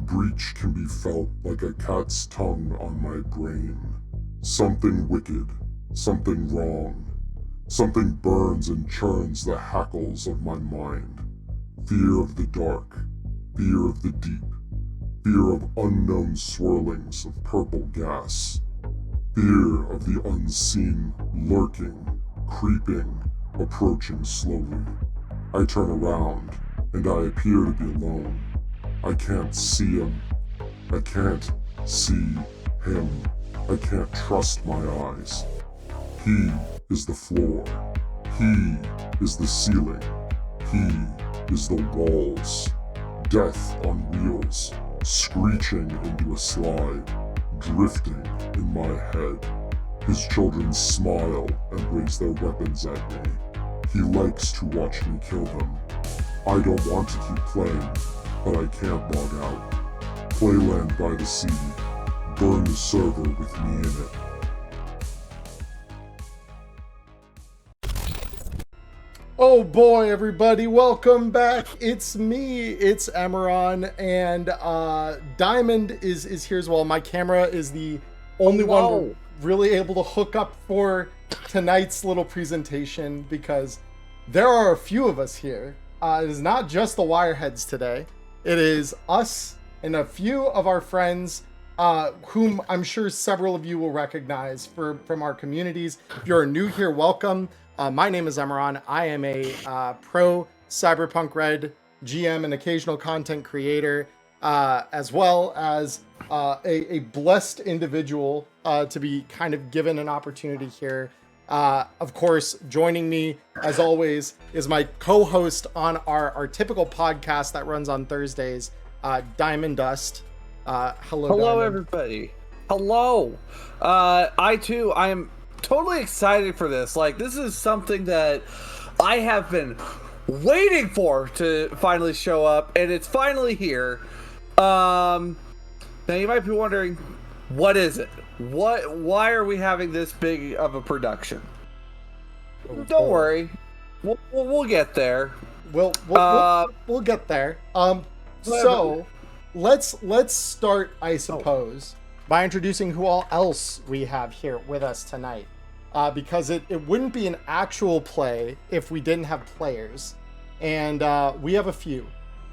breach can be felt like a cat's tongue on my brain. Something wicked, something wrong. Something burns and churns the hackles of my mind. Fear of the dark, fear of the deep, fear of unknown swirlings of purple gas. Fear of the unseen, lurking, creeping, approaching slowly. I turn around, and I appear to be alone. I can't see him. I can't see him. I can't trust my eyes. He is the floor. He is the ceiling. He is the walls. Death on wheels, screeching into a slide, drifting in my head. His children smile and raise their weapons at me. He likes to watch me kill them. I don't want to keep playing, but I can't log out. Playland by the sea. Burn the server with me in it. Oh boy, everybody, welcome back. It's me, it's Emmerron, and Diamond is here as well. My camera is the only one we're really able to hook up for tonight's little presentation because there are a few of us here. It is not just the Wireheads today. It is us and a few of our friends whom I'm sure several of you will recognize from our communities. If you're new here, welcome. My name is Emmerron. I am a pro Cyberpunk Red GM and occasional content creator, as well as a blessed individual to be kind of given an opportunity here. Of course, joining me, as always, is my co-host on our typical podcast that runs on Thursdays, Diamond Dust. Hello, Diamond. Everybody. Hello. I am totally excited for this. Like, this is something that I have been waiting for to finally show up, and it's finally here. Now you might be wondering, what is it? Why are we having this big of a production? Don't worry, we'll get there. We'll get there. So let's start, I suppose, by introducing who all else we have here with us tonight. Because it wouldn't be an actual play if we didn't have players. And we have a few.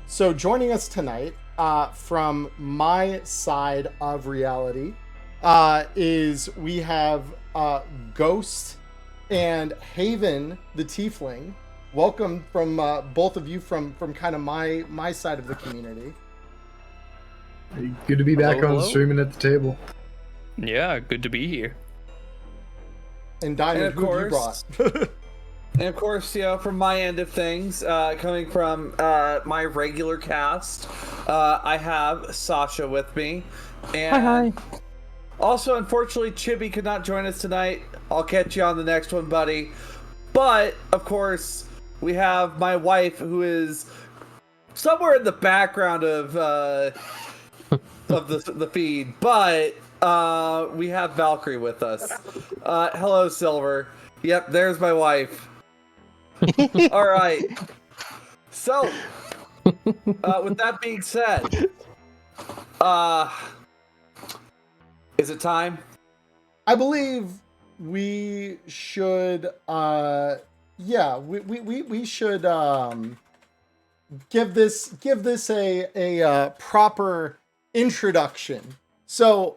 So joining us tonight from my side of reality is we have Ghost and Haven the Tiefling. Welcome from both of you from kind of my side of the community. Good to be back Hello. on streaming at the table. Yeah, good to be here. And Diamond, And of who have you course- brought? And of course, from my end of things, coming from my regular cast, I have Sasha with me. And Hi. Also, unfortunately, Chibi could not join us tonight. I'll catch you on the next one, buddy. But, of course, we have my wife, who is somewhere in the background of the feed. But we have Valkyrie with us. Hello, Silver. Yep, there's my wife. All right. So, with that being said, is it time? I believe we should we should give this a proper introduction. So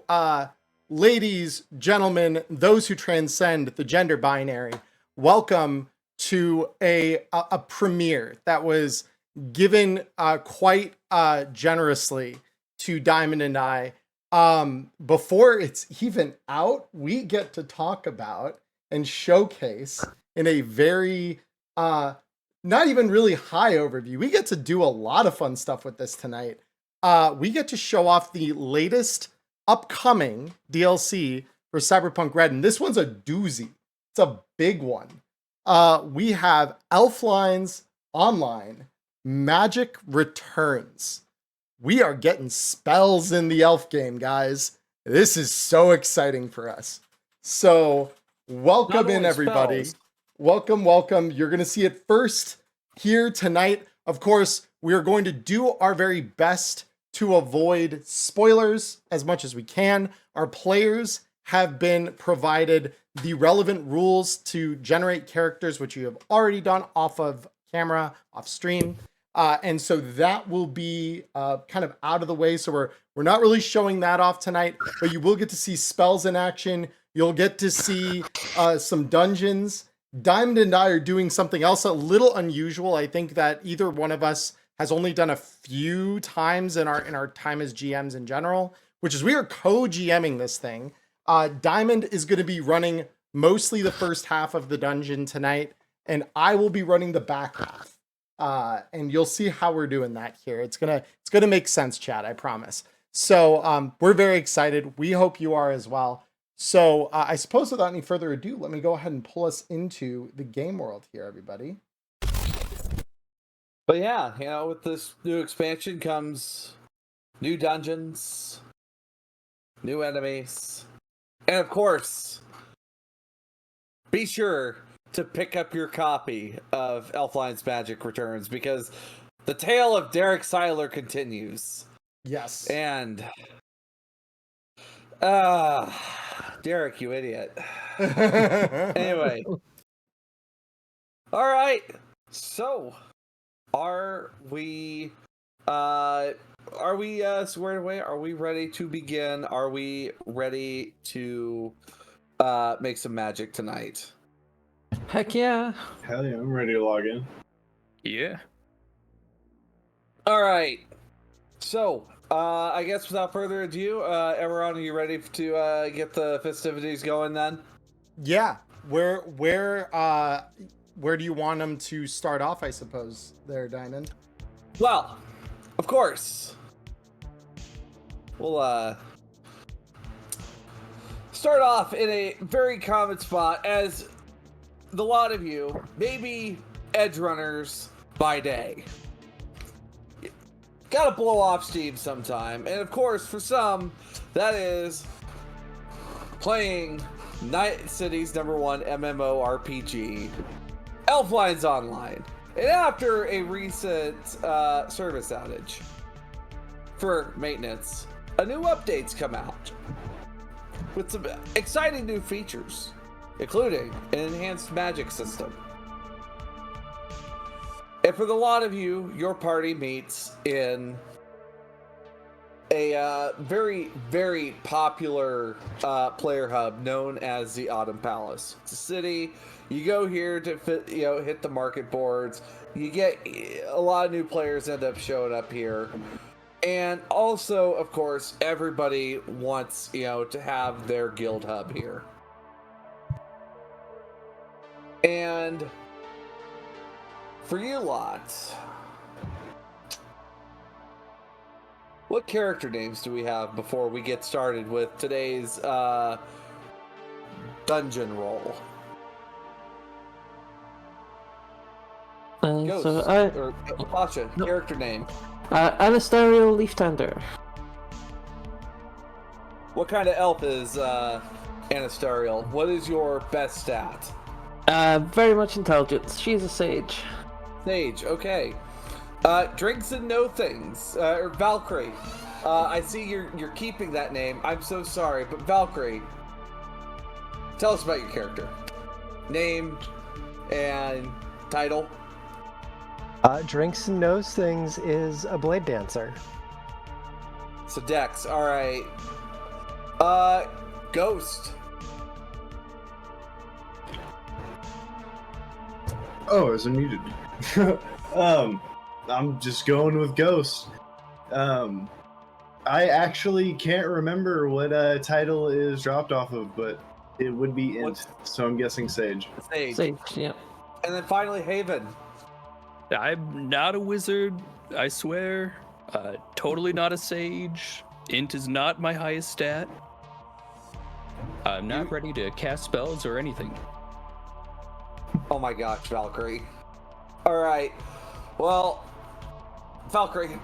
ladies, gentlemen, those who transcend the gender binary, welcome to a premiere that was given quite generously to Diamond and I. Before it's even out, we get to talk about and showcase in a very not even really high overview. We get to do a lot of fun stuff with this tonight. We get to show off the latest upcoming DLC for Cyberpunk Red, and this one's a doozy. It's a big one. We have Elflines Online Magic Returns. We are getting spells in the elf game, guys. This is so exciting for us. So welcome in, everybody. Spells. Welcome. You're going to see it first here tonight. Of course, we are going to do our very best to avoid spoilers as much as we can. Our players have been provided the relevant rules to generate characters, which you have already done off of camera, off stream. And so that will be kind of out of the way. So we're not really showing that off tonight, but you will get to see spells in action. You'll get to see some dungeons. Diamond and I are doing something else a little unusual. I think that either one of us has only done a few times in our time as GMs in general, which is we are co-GMing this thing. Diamond is going to be running mostly the first half of the dungeon tonight, and I will be running the back half. And you'll see how we're doing that here. It's gonna make sense, Chad, I promise. So we're very excited. We hope you are as well. So I suppose without any further ado, let me go ahead and pull us into the game world here, everybody. But yeah, you know, with this new expansion comes new dungeons, new enemies, and of course, be sure to pick up your copy of Elflines Magic Returns, because the tale of Derek Seiler continues. Yes. And Derek, you idiot. Anyway. All right. So, are we squared away? Are we ready to begin? Are we ready to make some magic tonight? Heck yeah. Hell yeah, I'm ready to log in. Yeah. All right. So, I guess without further ado, Emmerron, are you ready to get the festivities going then? Yeah. Where do you want them to start off, I suppose, there, Diamond? Well, of course. We'll start off in a very common spot, as the lot of you may be edge runners by day. Gotta blow off steam sometime, and of course, for some, that is playing Night City's #1 MMORPG, Elflines Online. And after a recent service outage for maintenance, a new update's come out with some exciting new features, including an enhanced magic system. And for the lot of you, your party meets in a very, very popular player hub known as the Autumn Palace. It's a city. You go here to hit the market boards. You get a lot of new players end up showing up here. And also, of course, everybody wants, to have their guild hub here. And for you lots, what character names do we have before we get started with today's dungeon roll? Ghost, or Pasha, character name. Anasterial Leaf Tender. What kind of elf is Anasterial? What is your best stat? Very much intelligence. She's a sage. Sage, okay. Drinks and know things, or Valkyrie. I see you're keeping that name. I'm so sorry, but Valkyrie, tell us about your character. Name and title. Drinks and knows things is a blade dancer. So Dex, all right. Ghost. Oh, is it muted? I'm just going with Ghost. I actually can't remember what title is dropped off of, but it would be Int, so I'm guessing Sage. Sage, yeah. And then finally, Haven. I'm not a wizard, I swear. Totally not a sage. Int is not my highest stat. I'm not ready to cast spells or anything. Oh my gosh, Valkyrie. All right. Well, Valkyrie,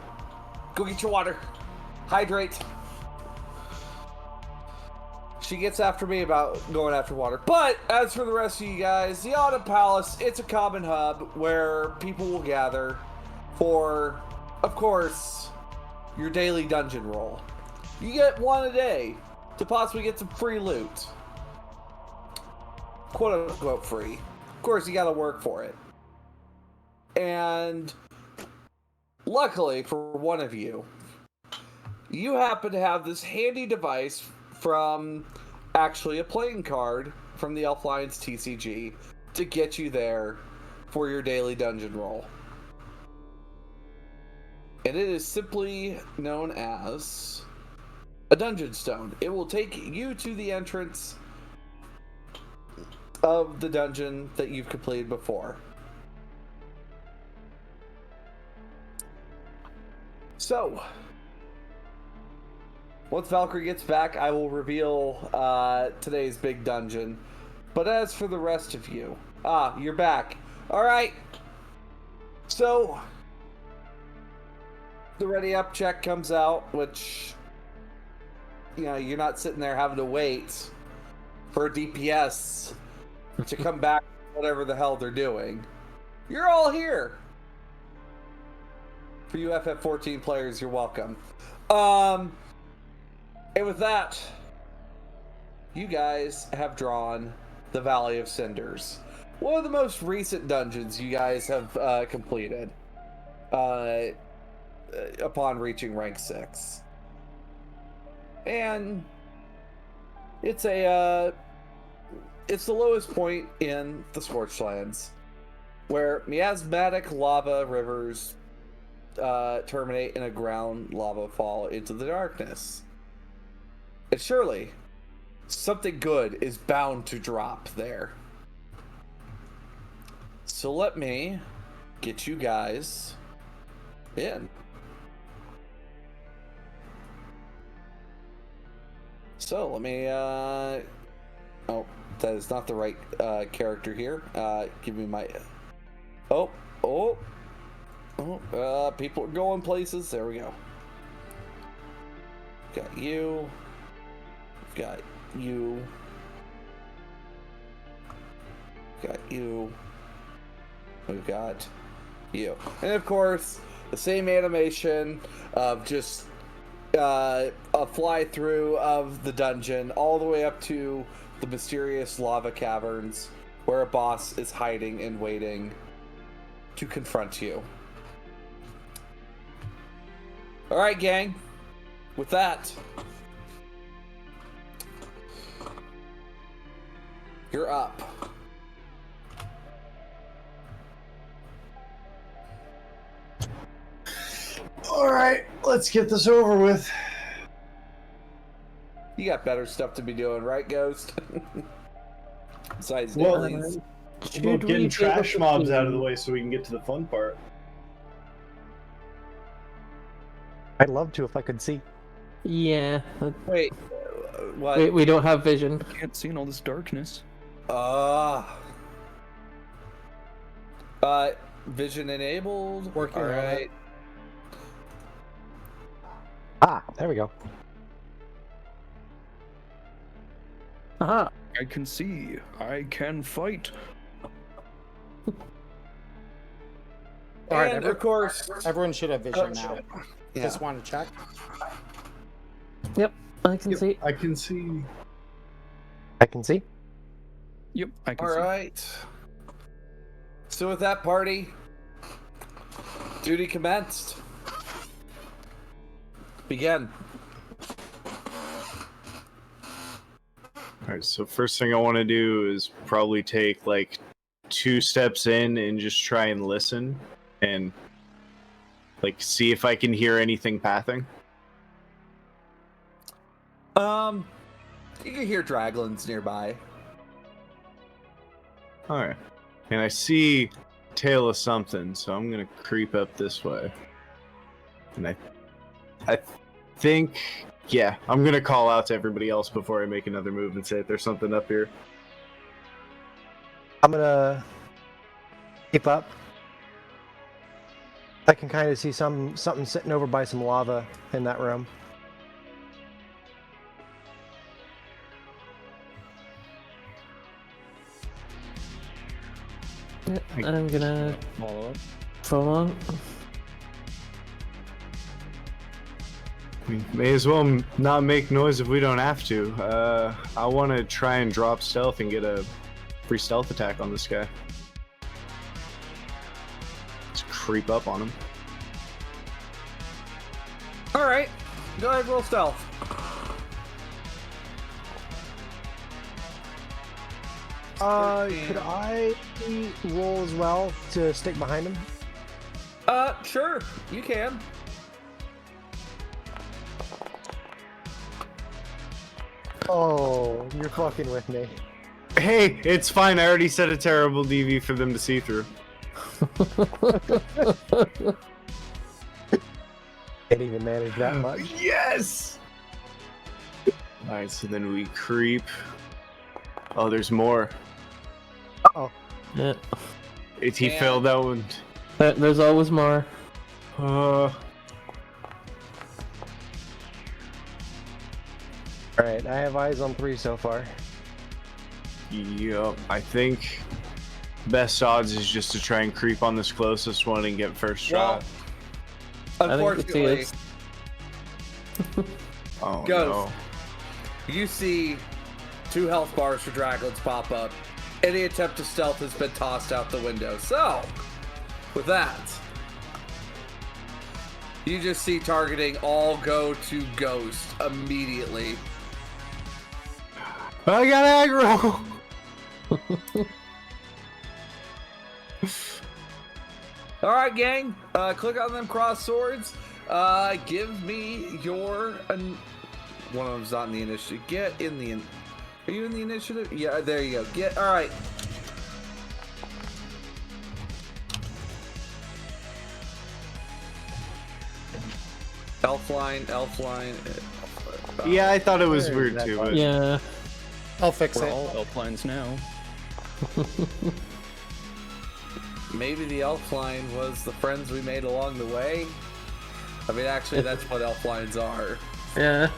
go get your water. Hydrate. She gets after me about going after water. But as for the rest of you guys, the Autumn Palace, it's a common hub where people will gather for, of course, your daily dungeon roll. You get one a day to possibly get some free loot. Quote unquote free. Of course, you gotta work for it. And luckily for one of you, you happen to have this handy device from actually a playing card from the Elflines TCG to get you there for your daily dungeon roll. And it is simply known as a dungeon stone. It will take you to the entrance of the dungeon that you've completed before. So, once Valkyrie gets back, I will reveal today's big dungeon. But as for the rest of you, you're back. All right. So, the ready up check comes out, which, you know, you're not sitting there having to wait for a DPS to come back, whatever the hell they're doing. You're all here. For you FF14 players, you're welcome. And with that, you guys have drawn the Valley of Cinders. One of the most recent dungeons you guys have completed upon reaching rank 6. And it's the lowest point in the Scorched Lands, where miasmatic lava rivers terminate in a ground lava fall into the darkness. And surely, something good is bound to drop there. So let me get you guys in. So let me, oh, that is not the right character here. Give me my, people are going places. There we go. Got you. Got you. Got you. We've got you. And of course, the same animation of just a fly through of the dungeon all the way up to the mysterious lava caverns where a boss is hiding and waiting to confront you. Alright, gang. With that, you're up. Alright, let's get this over with. You got better stuff to be doing, right, Ghost? Besides Well, dailies. Well, we getting be able trash to mobs see- out of the way so we can get to the fun part. I'd love to if I could see. Yeah. Wait, what? We don't have vision. Can't see in all this darkness. Vision enabled. Working on Alright. Ah, there we go. Aha. I can see. I can fight. All right, And of course, everyone should have vision now. yeah. Just want to check. Yep, I can see. I can see. I can see. Yep, I can see. Alright. So with that party, duty commenced. Begin. Alright, so first thing I want to do is probably take like 2 steps in and just try and listen and like see if I can hear anything pathing. You can hear draglins nearby. Alright. And I see tail of something, so I'm gonna creep up this way. And I think, yeah, I'm gonna call out to everybody else before I make another move and say if there's something up here. I'm gonna keep up. I can kind of see something sitting over by some lava in that room. Yep, I'm gonna Follow up. follow. We may as well not make noise if we don't have to. I want to try and drop stealth and get a free stealth attack on this guy. Just creep up on him. All right, go ahead, roll stealth. Could I roll as well to stick behind him? Sure, you can. Oh, you're fucking with me. Hey, it's fine. I already set a terrible DV for them to see through. Can't even manage that much. Yes! Alright, so then we creep. Oh, there's more. Oh, Yeah. He failed that one. There's always more. alright, I have eyes on 3 so far. Yup. I think best odds is just to try and creep on this closest one and get first Well, shot. unfortunately, it's- Oh Ghost. no. you see 2 health bars for Draglets pop up. Any attempt to stealth has been tossed out the window. So, with that, you just see targeting all go to Ghost immediately. I got aggro! All right, gang. Click on them cross swords. Give me your. One of them's not in the initiative. Get in the. Are you in the initiative? Yeah, there you go. Get. All right. Elfline. Yeah, I thought it was There, weird that too, one. but Yeah. I'll fix We're it. all Elflines now. Maybe the Elfline was the friends we made along the way. I mean, actually, that's what Elflines are. Yeah.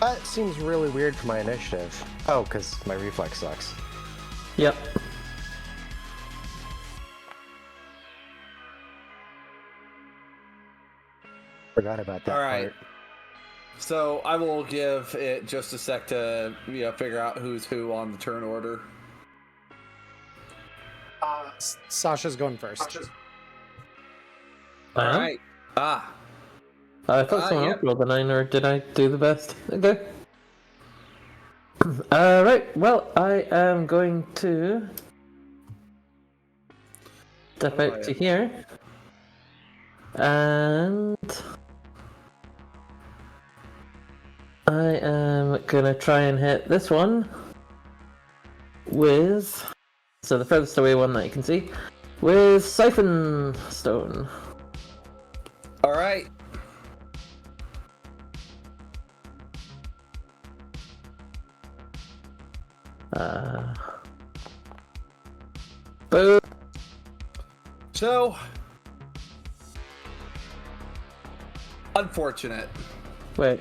That seems really weird for my initiative. Oh, because my reflex sucks. Yep. Forgot about that All right. part. So I will give it just a sec to figure out who's who on the turn order. Sasha's going first. All right. I thought someone yep. else rolled a 9, or did I do the best? Okay. Right, well, I am going to step out to here. And I am gonna try and hit this one with, so the furthest away one that you can see, with Siphon Stone. All right. Boom. So, unfortunate. Wait,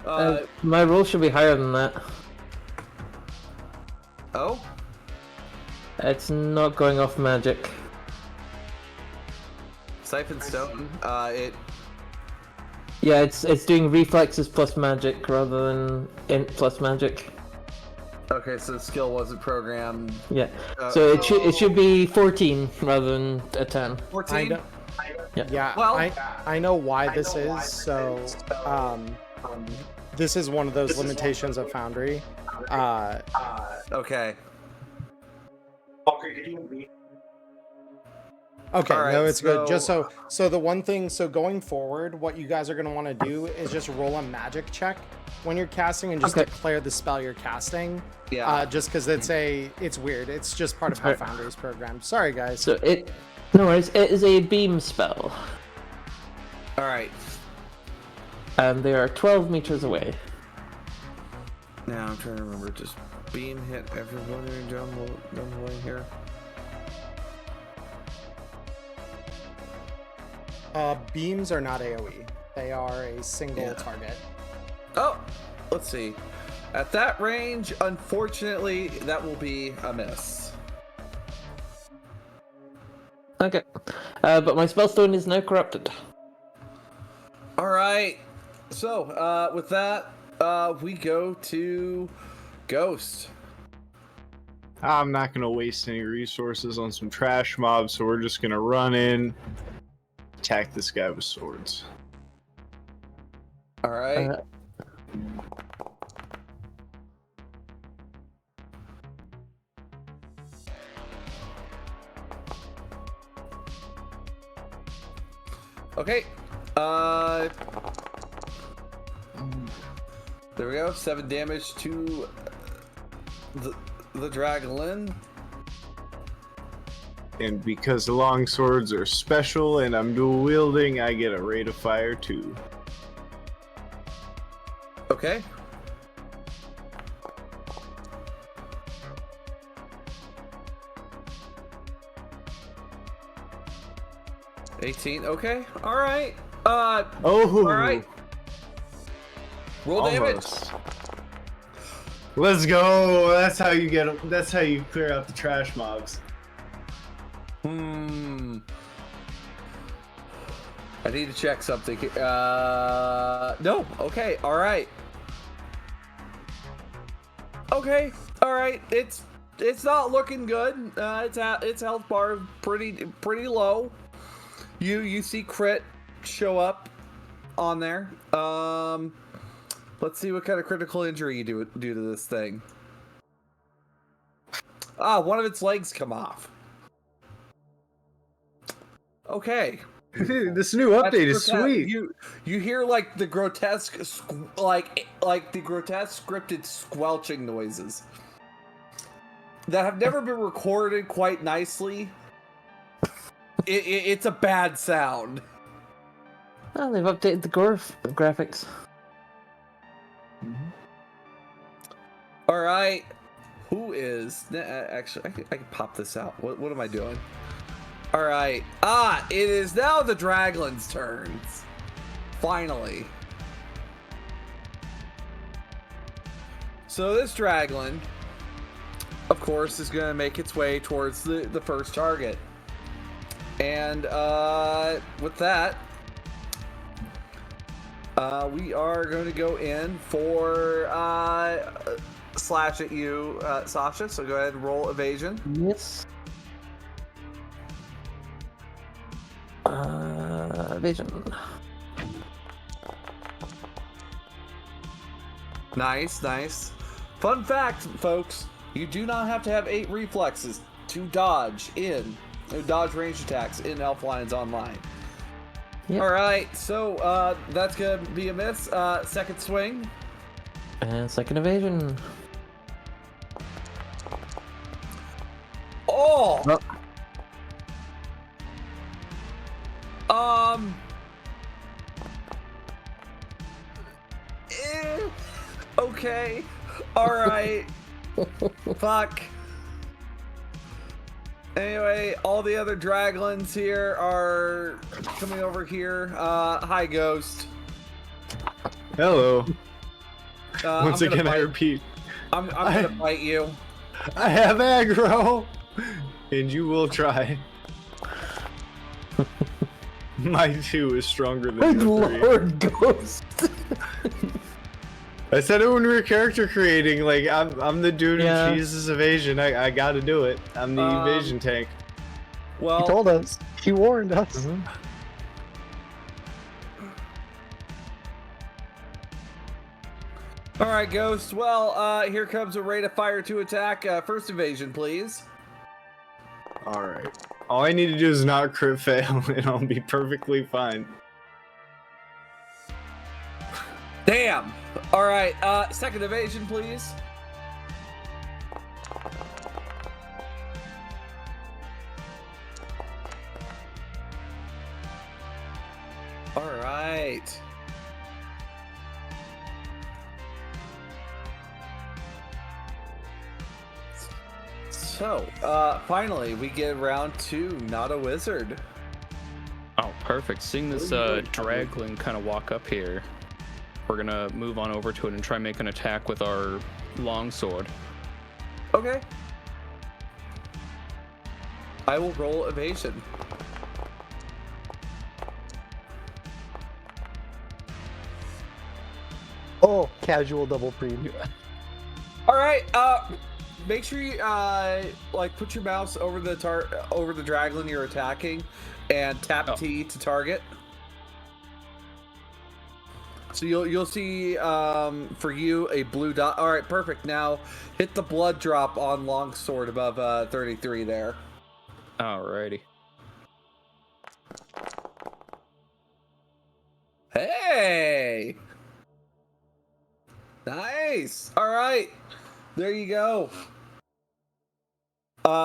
Uh, my roll should be higher than that. oh, It's not going off magic. Siphon Stone. It. Yeah, it's doing reflexes plus magic rather than int plus magic. Okay, so the skill wasn't programmed. Yeah, so it should be 14 rather than a 10. 14. Yeah, Well- I know why this is. So, this is one of those limitations of Foundry. Okay. Okay, All right, no, it's good. Just so- so the one thing, so going forward, what you guys are gonna want to do is just roll a magic check when you're casting and just Okay. declare the spell you're casting. Yeah. Just because it's weird. It's just part of how Alright. Foundry is programmed. Sorry, guys. So no worries, it is a beam spell, All right. and they are 12 meters away. Now I'm trying to remember. Just beam hit everyone down the way here. Beams are not AoE. They are a single target. Oh, let's see. At that range, unfortunately, that will be a miss. Okay, but my spellstone is now corrupted. All right. So, with that, we go to Ghost. I'm not gonna waste any resources on some trash mobs, so we're just gonna run in, attack this guy with swords. All right. Okay. There we go. 7 damage to the Dragon. And because the long swords are special and I'm dual wielding, I get a rate of fire too. Okay. $18. Okay. All right. Oh. All right. Roll damage. Almost. Let's go. That's how you get. That's how you clear out the trash mobs. I need to check something. No. Okay. All right. Okay. All right. It's not looking good. Its health bar pretty low. You see crit show up on there. Let's see what kind of critical injury you do to this thing. One of its legs come off. Okay. This new update is sweet. You hear like the grotesque like the grotesque scripted squelching noises that have never been recorded quite nicely. It's a bad sound. Oh, they've updated the graphics. All right. Who is actually? I can pop this out. What am I doing? All right. It is now the Draglin's turns. Finally. So this Draglin, of course, is going to make its way towards the first target. And with that, we are going to go in for slash at you, Sasha. So go ahead and roll evasion. Yes. Evasion. Nice. Fun fact, folks: you do not have to have 8 reflexes to dodge range attacks in Elflines Online. Yep. All right, so that's gonna be a miss. Second swing. And second evasion. Oh. Well. Okay. All right. Fuck. Anyway, all the other Draglins here are coming over here. Hi, Ghost. Hello. I'm Once gonna again, I bite- repeat. I'm gonna bite you. I have aggro, and you will try. My 2 is stronger than Good your 3. Lord, Ghost. I said it when we were character creating. Like I'm the dude Yeah. who chooses evasion. I got to do it. I'm the evasion tank. Well, He told us. He warned us. Mhm. all right, Ghost. Well, here comes a rate of fire to attack. First evasion, please. All right. All I need to do is not crit fail, and I'll be perfectly fine. Damn. All right. Second evasion, please. All right. So, finally, we get around to Not a Wizard. Oh, perfect. Seeing this Draglin kind of walk up here, we're gonna move on over to it and try and make an attack with our longsword. Okay. I will roll evasion. Oh, casual double preem. All right. Make sure you like put your mouse over the dragon you're attacking, and tap T to target. So you'll see for you a blue dot. All right, perfect. Now hit the blood drop on longsword above 33 there. Alrighty. Hey! Nice! All right. There you go.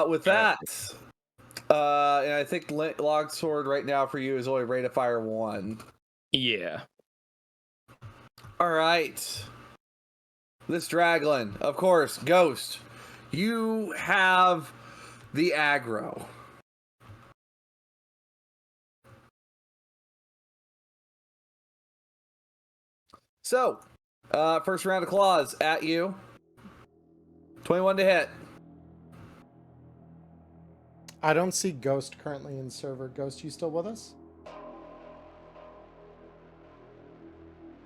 With that, and I think longsword right now for you is only rate of fire 1. Yeah. All right. This Draglin, of course, Ghost. You have the aggro. So, first round of claws at you. 21 to hit. I don't see Ghost currently in server. Ghost, you still with us?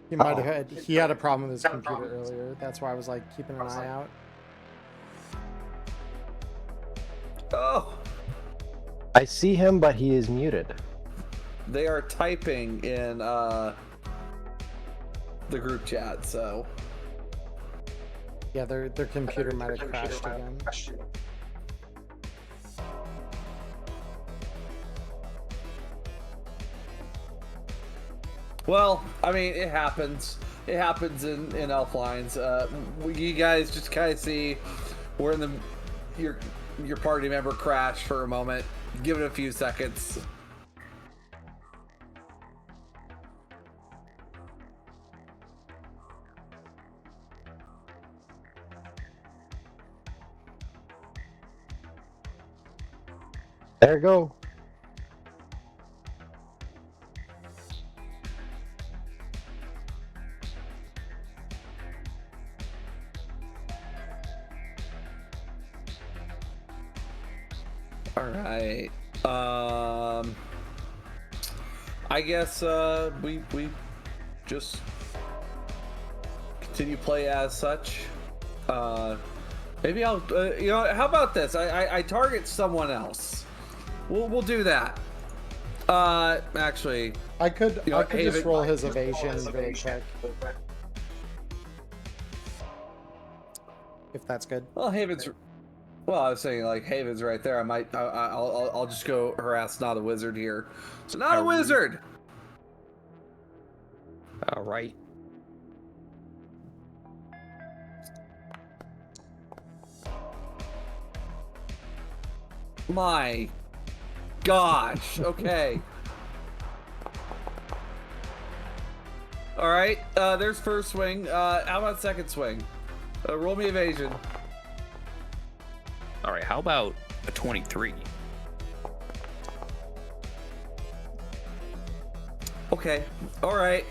He might have had. He had a problem with his computer earlier. That's why I was like keeping an eye out. Oh, I see him, but he is muted. they are typing in the group chat, so. Yeah, their computer might have crashed again. Well, I mean, it happens. It happens in Elflines. You guys just kind of see where in the your party member crashed for a moment. Give it a few seconds. There you go. All right. I guess we just continue play as such. Maybe I'll you know, how about this? I target someone else. We'll do that. Actually, I could You know, just Haven- roll his evasion really quick. If that's good. well, Haven's. Well, I was saying like Haven's right there. I'll just go harass not a wizard here. So not a wizard. All right. My gosh. Okay. All right. There's first swing. How about second swing? Roll me evasion. All right. How about a 23? Okay. All right.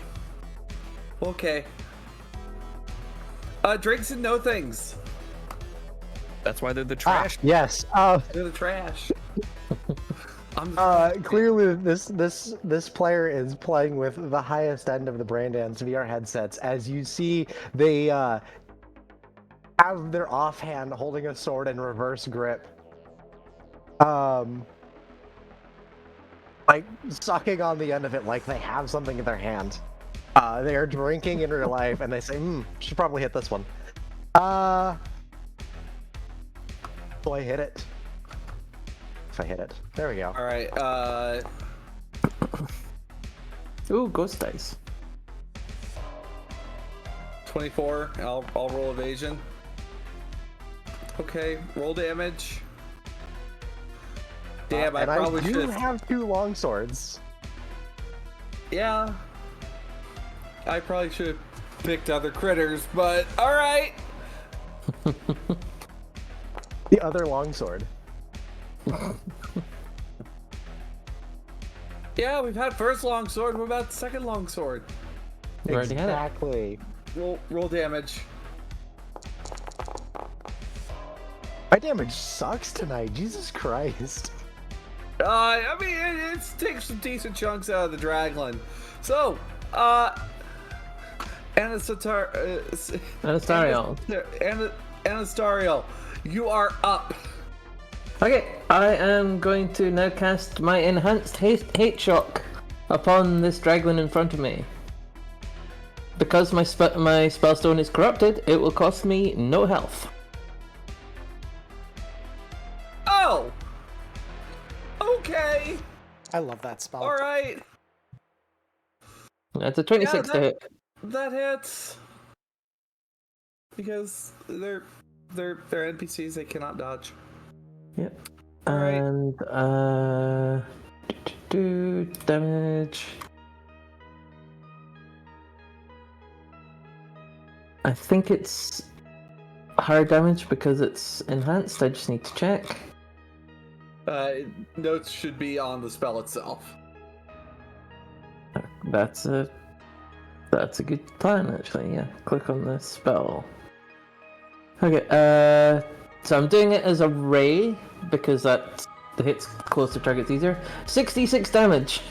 Okay. Drinks and no things. That's why they're the trash. Yes. They're the trash. Clearly, this player is playing with the highest end of the Brandans VR headsets. As you see, they have their offhand holding a sword in reverse grip, like sucking on the end of it, like they have something in their hand. They are drinking in real life, and they say, should probably hit this one." So I hit it. If I hit it, there we go. All right. Ooh, ghost dice. 24. I'll roll evasion. Okay. Roll damage. Damn, I And probably I do should. have 2 long swords. Yeah. I probably should have picked other critters, but all right. The other longsword. Yeah, we've had first longsword. What about second longsword? You already had it. Exactly. Roll damage. My damage sucks tonight. Jesus Christ. I mean, it takes some decent chunks out of the Draglin. So, Anastariel, you are up. Okay, I am going to now cast my enhanced hate shock upon this dragon in front of me. Because my spellstone is corrupted, it will cost me no health. Oh! Okay! I love that spell. Alright. That's a 26 to hit. That hits. Because they're NPCs, they cannot dodge. Yep. Alright. And damage. I think it's higher damage because it's enhanced. I just need to check. Notes should be on the spell itself. That's a good plan, actually. Yeah, click on the spell. Okay. So I'm doing it as a ray because that hits closer targets easier. 66 damage.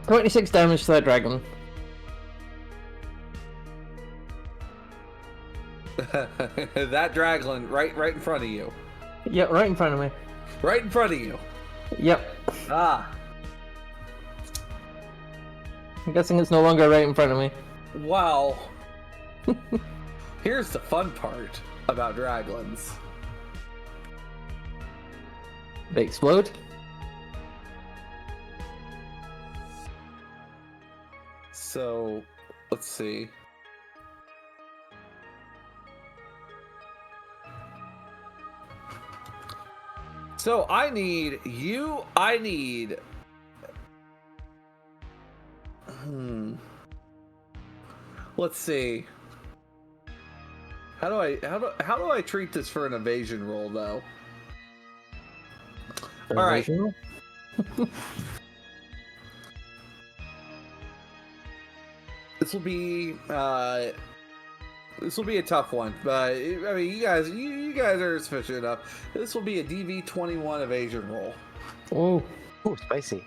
26 damage to that dragon. That dragon right in front of you. Yep, right in front of me. Right in front of you. Yep. Ah. I'm guessing it's no longer right in front of me. Wow. Here's the fun part about dragons. They explode. So, let's see. So I need. Let's see. How do I treat this for an evasion roll though? All right. This will be a tough one, but I mean, you guys are sufficient enough. This will be a DV21 evasion roll. Oh, spicy.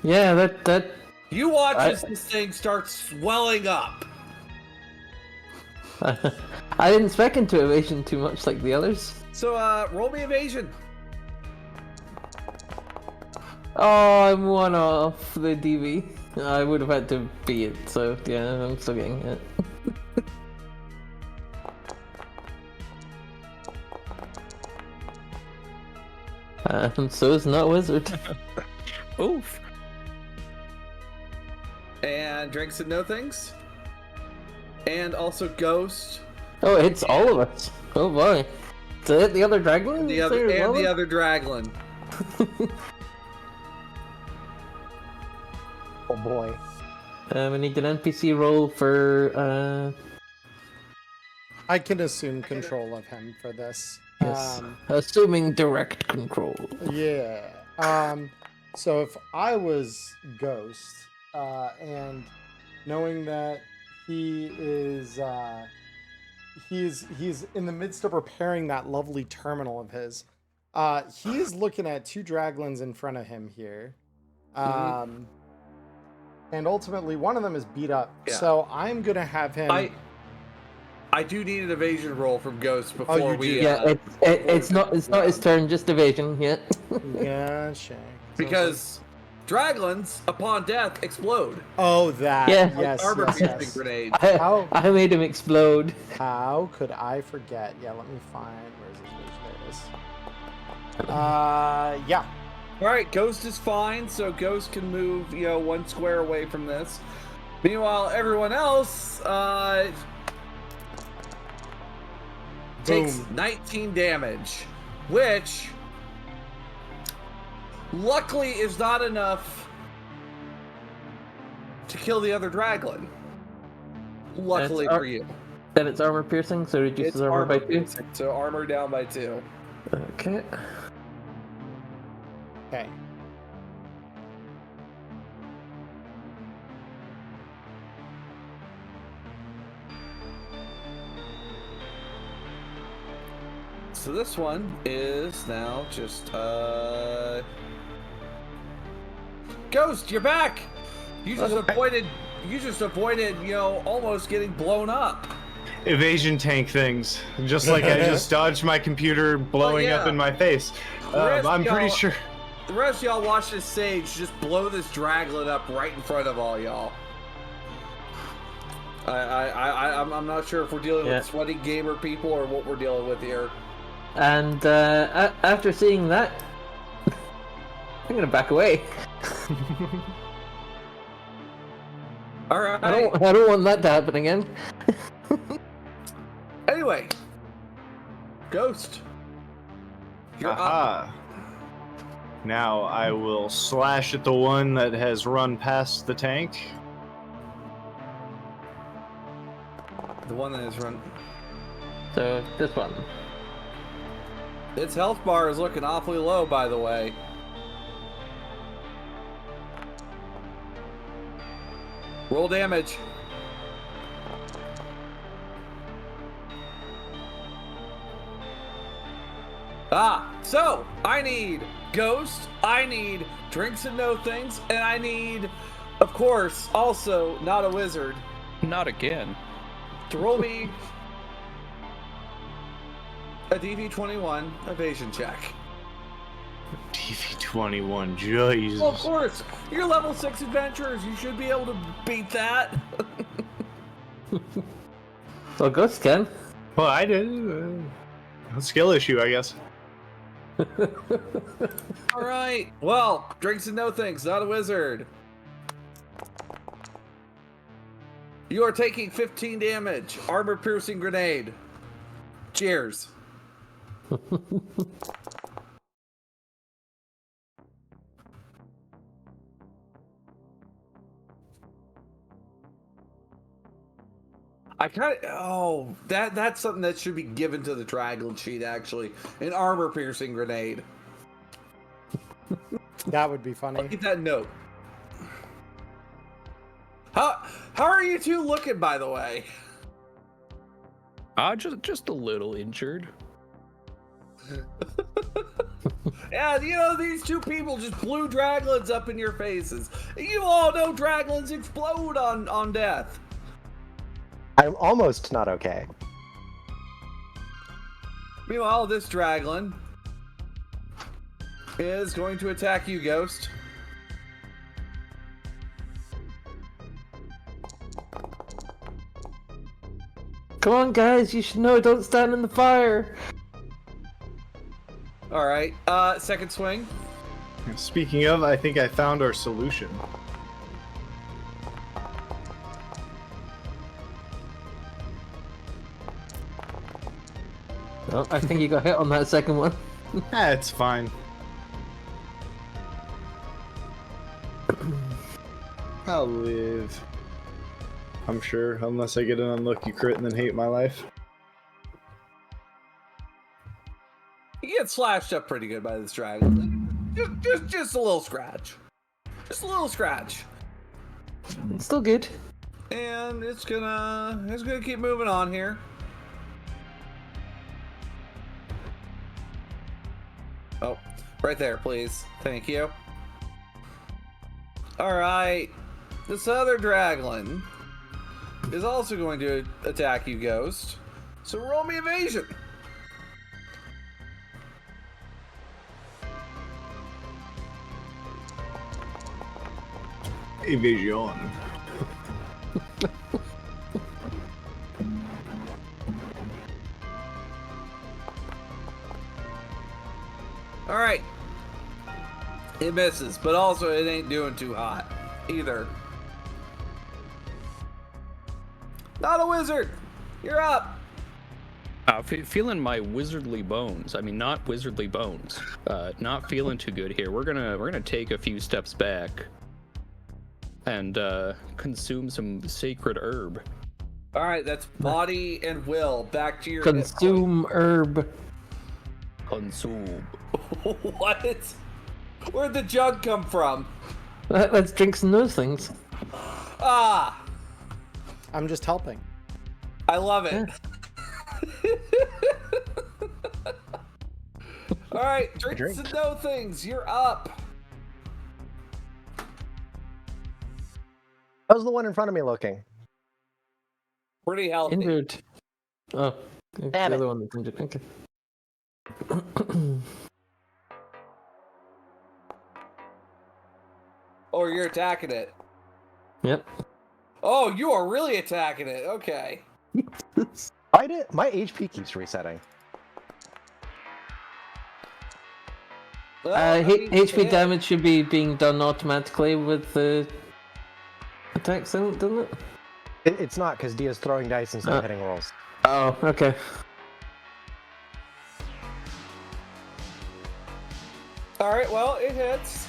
Yeah, that. You watch as this thing starts swelling up. I didn't spec into evasion too much like the others. So, roll me evasion. Oh, I'm one off the DV. I would have had to be it, so yeah, I'm still getting it. And so is not wizard. Oof. And drinks and no things. And also ghost. Oh, it hits all of us. Oh boy. To hit the other dragon? The other dragon. Oh boy. We need an NPC roll for I can assume control of him for this. yes. Assuming direct control. Yeah. So if I was Ghost, and knowing that he is he's in the midst of repairing that lovely terminal of his, he is looking at two draglins in front of him here. And ultimately one of them is beat up. Yeah. So I'm gonna have him I do need an evasion roll from Ghost before we. Yeah, it's not his turn, just evasion yet. Gotcha. Because draglins, upon death, explode. Oh, that. Yeah. Yes, Armor yes, piercing yes. grenade. I made him explode. How could I forget? Yeah, let me find. Where's his vision? There it is. Yeah. All right, Ghost is fine, so Ghost can move, one square away from this. Meanwhile, everyone else takes Boom. 19 damage, which luckily is not enough to kill the other dragon. Luckily for you. Then it's armor piercing, so it reduces armor by 2. piercing, so armor down by 2. Okay. Okay. So this one is now just Ghost, you're back. You just avoided, almost getting blown up. Evasion tank things, just like I just dodged my computer blowing up in my face. I'm pretty sure. The rest of y'all watch this Sage just blow this Draglet up right in front of all y'all. I'm not sure if we're dealing with sweaty gamer people or what we're dealing with here. And after seeing that, I'm gonna back away. All right. I don't want that to happen again. Anyway, Ghost, you're up. Now I will slash at the one that has run past the tank. The one that has run. So this one. Its health bar is looking awfully low, by the way. Roll damage. So I need Ghost, I need Drinks and Know Things, and I need, of course, also not a wizard. Not again. To roll me a DV21 evasion check. DV21, Jesus. Well, of course, you're level 6 adventurers. You should be able to beat that. Well, Ghost can. Well, I did. A skill issue, I guess. All right. Well, Drinks and Know Things, not a wizard. You are taking 15 damage. Armor-piercing grenade. Cheers. That's something that should be given to the Triangle cheat, actually. An armor-piercing grenade. That would be I'll funny. get that note. How are you two looking, by the way? Just a little injured. Yeah, these two people just blew Draglins up in your faces. You all know Draglins explode on death. I'm almost not okay. Meanwhile, this Draglin is going to attack you, Ghost. Come on, guys, you should know, don't stand in the fire. All right, second swing. Speaking of, I think I found our solution. Oh, I think you got hit on that second one. It's fine. I'll live. I'm sure, unless I get an unlucky crit and then hate my life. You get slashed up pretty good by this dragon. Just a little scratch. Just a little scratch. It's still good. And it's gonna keep moving on here. Oh, right there, please. Thank you. Alright. This other Draglin is also going to attack you, Ghost. So roll me evasion. Evasion. Alright. It misses, but also it ain't doing too hot either. Not a wizard! You're up! Feeling my wizardly bones. I mean, not wizardly bones. Not feeling too good here. We're gonna take a few steps back and consume some sacred herb. Alright, that's body and will. Back to your Consume herb. Consume. What? Where'd the jug come from? Let's drink some of those things. Ah! I'm just helping. I love it. All right, drinks Drink. and know things. You're up. How's the one in front of me looking? Pretty healthy. Injured. Oh, the Damn it. other one that's injured. Okay. Oh, you're attacking it. Yep. Oh, you are really attacking it. Okay. My HP keeps resetting. Well, I mean, HP yeah. damage should be being done automatically with the attacks, doesn't it? It's not because Dia's throwing dice instead of Oh. hitting rolls. Oh, okay. All right, well, it hits.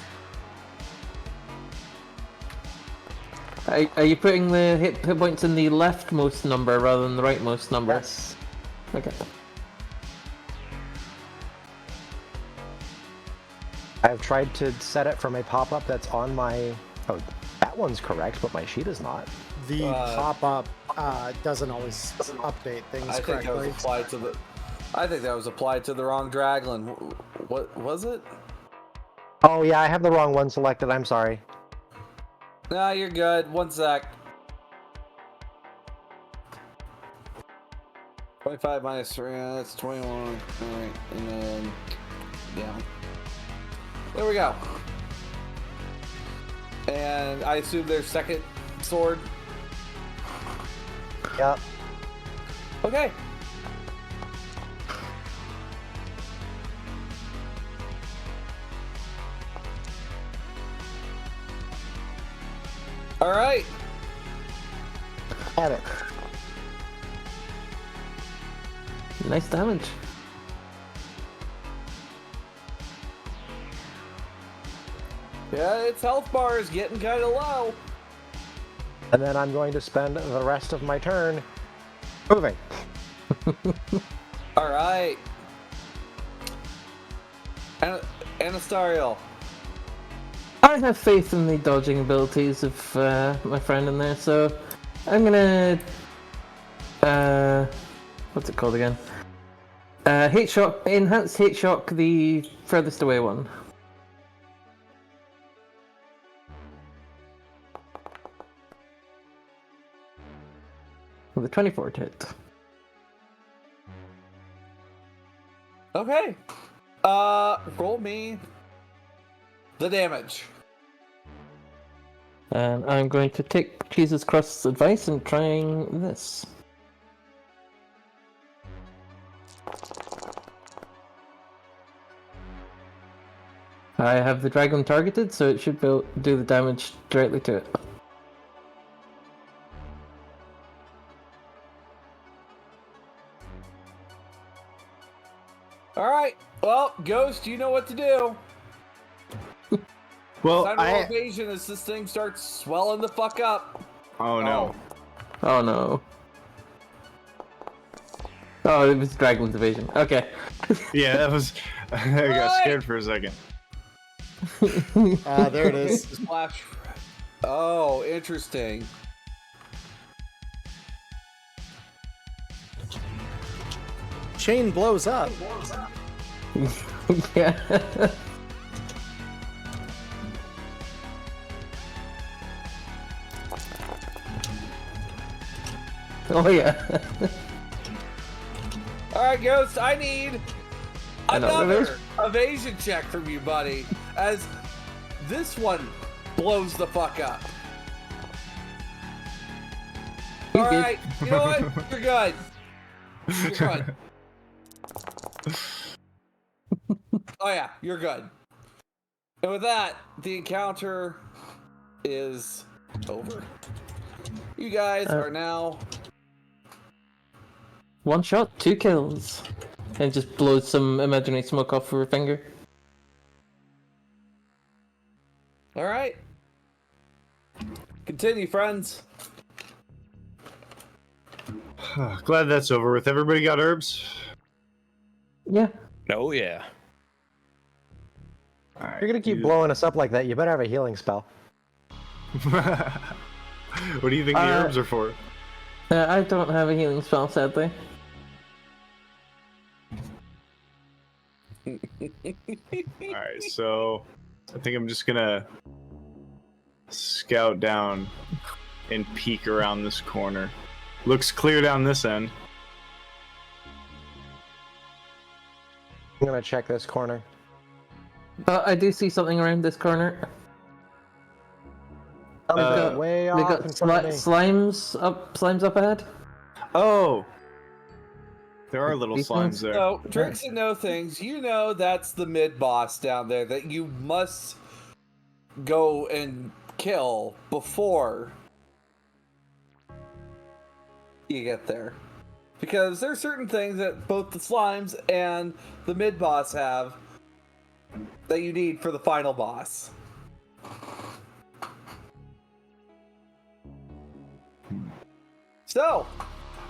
Are you putting the hit points in the leftmost number rather than the rightmost number? Yes. Okay. I've tried to set it from a pop-up that's on my... Oh, that one's correct, but my sheet is not. The pop-up doesn't always update things I think that was correctly. applied to the. I think that was applied to the wrong Draglin. What was it? Oh yeah, I have the wrong one selected, I'm sorry. Nah, you're good. 1 sec. 25 minus 3, that's 21. Alright, and then down. There we go. And I assume their second sword. Yep. Okay. All right. Have it. Nice damage. Yeah, its health bar is getting kind of low. And then I'm going to spend the rest of my turn moving. All right. Anastariel. I have faith in the dodging abilities of my friend in there, so I'm gonna what's it called again? Hate shock, enhanced hate shock, the furthest away one. With a 24 to hit. Okay. Roll me the damage. And I'm going to take Jesus Christ's advice and trying this. I have the dragon targeted, so it should do the damage directly to it. All right. Well, Ghost, you know what to do. Well, Time to roll evasion as this thing starts swelling the fuck up. oh no. Oh no. Oh, it was Dragon's Evasion. Okay. Yeah, that was. I got scared for a second. There it is. Splash. Oh, interesting. Chain blows up. Yeah. Oh yeah. All right, Ghost, I need Another another evasion check from you, buddy, as this one blows the fuck up. All good. right, you know what? You're good. You're good. Oh yeah, you're good. And with that, the encounter is over. You guys are now. One shot, 2 kills. And just blows some imaginary smoke off her finger. All right. Continue, friends. Glad that's over with. Everybody got herbs? Yeah. Oh yeah. All right, You're gonna keep blowing us up like that, you better have a healing spell. What do you think the herbs are for? I don't have a healing spell, sadly. Alright, so I think I'm just gonna scout down and peek around this corner. Looks clear down this end. I'm gonna check this corner. I do see something around this corner. Way We off got in front of me. slimes up ahead. Oh! There are little These slimes ones? there. So, Drinks and Know Things, you know that's the mid-boss down there that you must go and kill before you get there. Because there are certain things that both the slimes and the mid-boss have that you need for the final boss. So,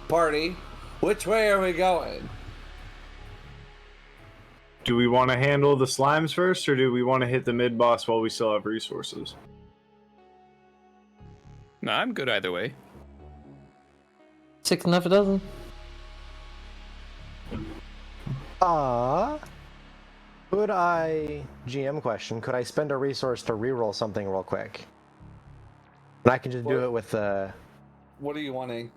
party, which way are we going? Do we want to handle the slimes first, or do we want to hit the mid-boss while we still have resources? No, I'm good either way. 6 and a half a dozen. Could I, GM question, could I spend a resource to reroll something real quick? And I can just do it with the What are you wanting?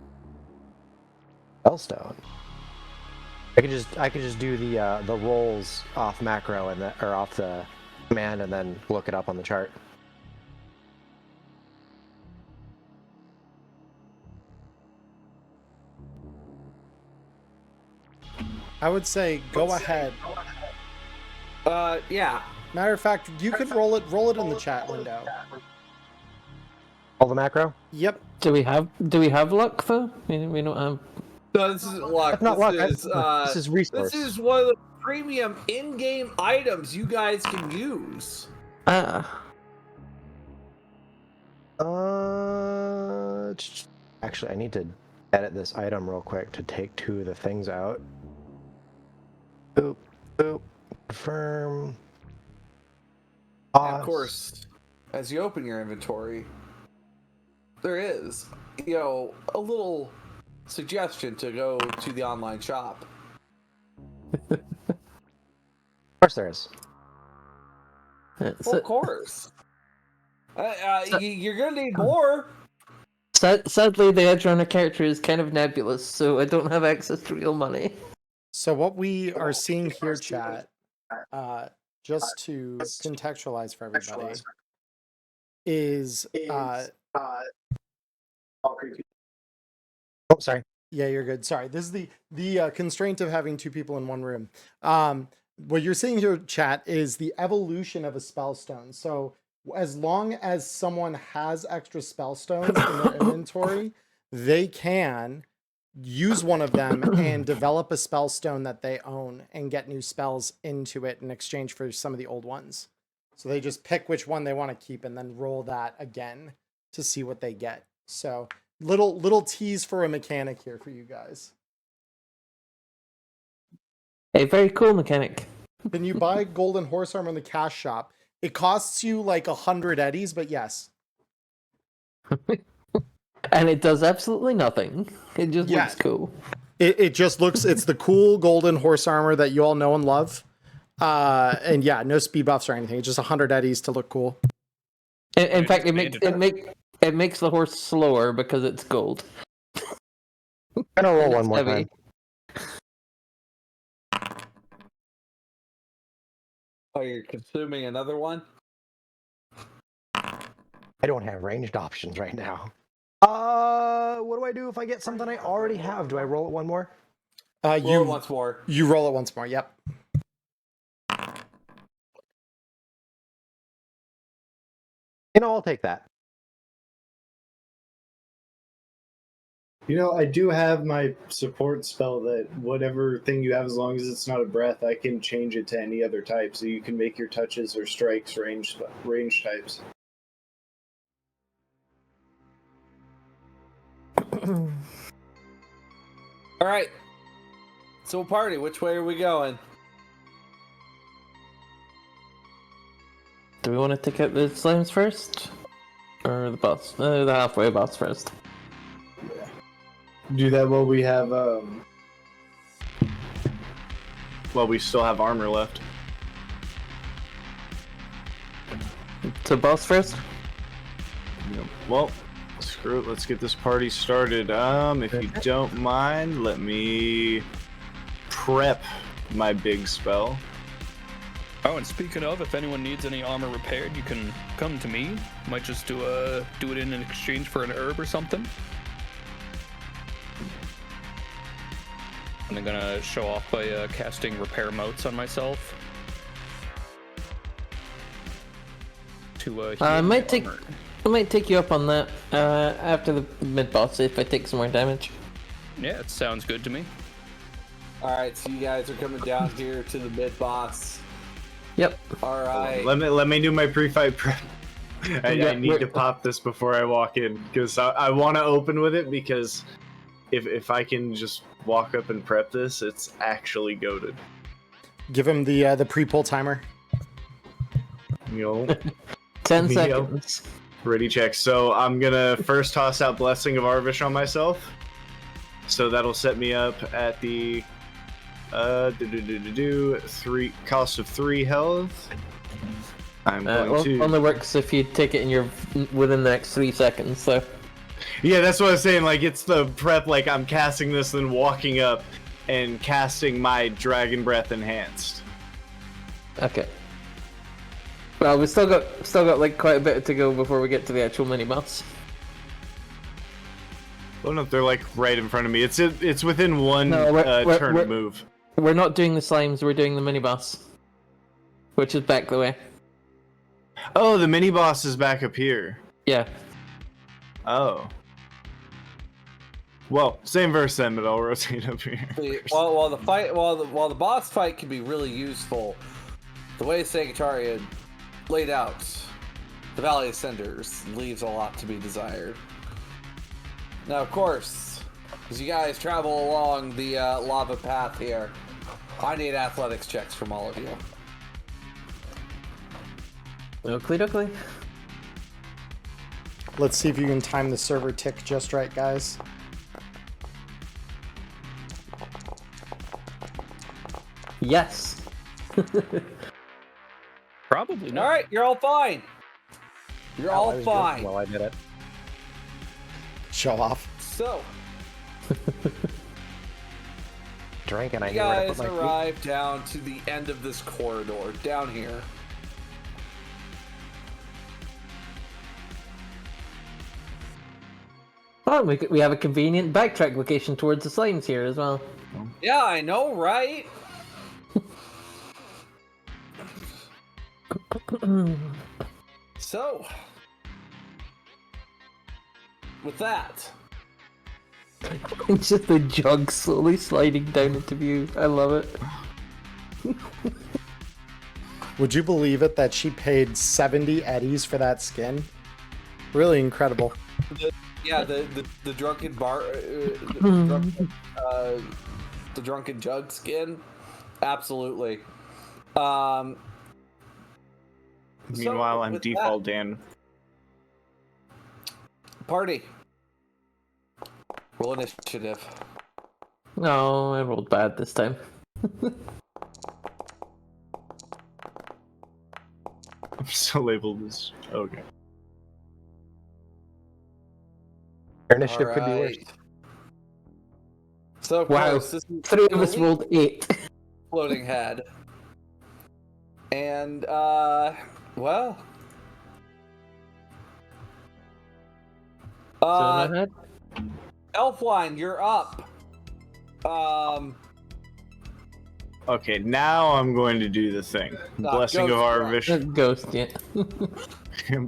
Spellstone. I could just do the rolls off macro and or off the command and then look it up on the chart. I would say go ahead. Yeah. Matter of fact, you could roll it in the chat window. All the macro? Yep. Do we have luck though? We don't have. No, this isn't luck. That's not luck. This This is resource. This is one of the premium in-game items you guys can use. Actually, I need to edit this item real quick to take 2 of the things out. Boop, boop, confirm. And of course, as you open your inventory, there is, a little suggestion to go to the online shop. Of course there is. Well, of course. You're gonna need more. Sadly, the Edgerunner character is kind of nebulous, so I don't have access to real money. So what we are seeing here, chat, just to contextualize for everybody, is Oh, sorry. yeah, you're good. Sorry, this is the constraint of having 2 people in one room. What you're seeing here, chat, is the evolution of a spellstone. So as long as someone has extra spellstones in their inventory, they can use one of them and develop a spellstone that they own and get new spells into it in exchange for some of the old ones. So they just pick which one they want to keep and then roll that again to see what they get. So little tease for a mechanic here for you guys. A very cool mechanic. Can you buy golden horse armor in the cash shop? It costs you like 100 eddies, but yes. And it does absolutely nothing. It just looks cool. It just looks, it's the cool golden horse armor that you all know and love. And yeah, no speed buffs or anything. It's just 100 eddies to look cool. In fact, it makes the horse slower because it's gold. I'm gonna roll And one it's more heavy. time. Oh, you're consuming another one? I don't have ranged options right now. What do I do if I get something I already have? Do I roll it one more? Roll it once more. You roll it once more. Yep. I'll take that. I do have my support spell that whatever thing you have, as long as it's not a breath, I can change it to any other type. So you can make your touches or strikes range types. All right. So, party, which way are we going? Do we want to take out the slimes first? Or the boss? The halfway boss first. Do that while we have Well, we still have armor left. To boss first? Yep. Well, screw it. Let's get this party started. If you don't mind, let me prep my big spell. Oh, and speaking of, if anyone needs any armor repaired, you can come to me. Might just do it in exchange for an herb or something. And I'm gonna show off by casting repair motes on myself. To heal I might take armor. I might take you up on that after the mid boss if I take some more damage. Yeah, it sounds good to me. Alright, so you guys are coming down here to the mid-boss. Yep. Alright. Let me do my pre-fight prep. I Yeah, need to pop this before I walk in because I want to open with it because if I can just walk up and prep this, it's actually goated. Give him the pre-pull timer. You know, 10 Yo. seconds. ready check. So I'm gonna first toss out Blessing of Arvish on myself. So that'll set me up at the three cost of 3 health. I'm going to only works if you take it and you're within the next 3 seconds. So yeah, that's what I was saying. Like it's the prep. Like I'm casting this, then walking up and casting my Dragon Breath Enhanced. okay. Well, we still got like quite a bit to go before we get to the actual mini boss. Oh no, they're like right in front of me. It's within one No, turn we're- move. We're not doing the slimes. We're doing the mini boss, which is back the way. Oh, the mini boss is back up here. Yeah. Oh. Well, same verse then, but I'll rotate up here. While the boss fight can be really useful, the way Sagittarian laid out the Valley of Cinders leaves a lot to be desired. Now, of course, as you guys travel along the lava path here, I need athletics checks from all of you. Oakley dokley. Let's see if you can time the server tick just right, guys. Yes. Probably not. All right, you're all fine. You're I all was good. fine. Well, I did it. Show off. So, Drink and I you knew where to guys put my feet. arrive down to the end of this corridor, down here. Oh, we have a convenient backtrack location towards the slimes here as well. Yeah, I know, right? So, with that, It's just the jug slowly sliding down into view. I love it. Would you believe it that she paid 70 eddies for that skin? Really incredible. the drunken bar, the drunken jug skin, absolutely. Meanwhile, I'm with default that, Dan. Party. Roll initiative. No, I rolled bad this time. I'm still labeled as okay. Your initiative could be worse. Alright. So, of Wow. course, this is 3 of us rolled 8. floating head. And, well. So in my head? Elfline, you're up. Okay, now I'm going to do the thing. Blessing of Ghost Arvish. Ghost, yeah.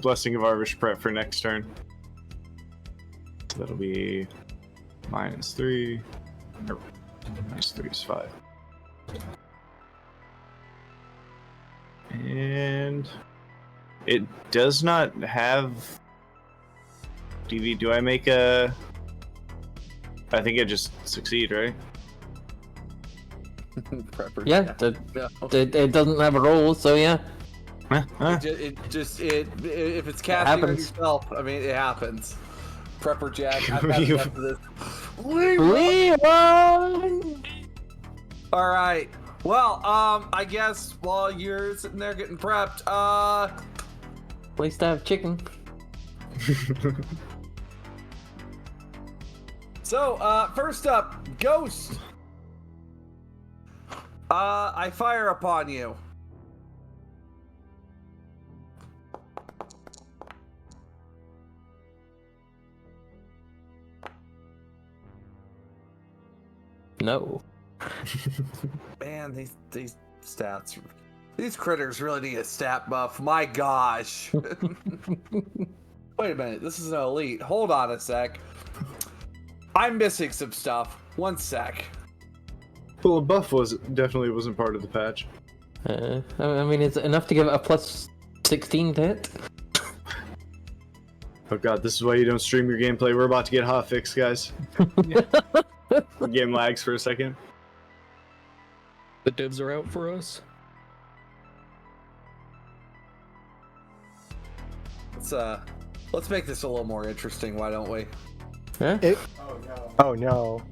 Blessing of Arvish prep for next turn. So that'll be -3. Or -3 is 5. And it does not have DV. Do I make a? I think I just succeed, right? Prepper. Yeah, it doesn't have a roll, so yeah. If it's casting on happens. yourself, I mean, it happens. Prepper Jack. I've had enough of this. Leon! All right. Well, I guess while you're sitting there getting prepped, At least I have chicken. So, first up, Ghost. I fire upon you. No. Man, these stats, these critters really need a stat buff. My gosh. Wait a minute, this is an elite. Hold on a sec. I'm missing some stuff. One sec. Well, a buff definitely wasn't part of the patch. I mean, it's enough to give it a plus 16 to hit. Oh god, this is why you don't stream your gameplay. We're about to get hot fix, guys. Game lags for a second. The divs are out for us. Let's make this a little more interesting, why don't we? Huh? Oh no.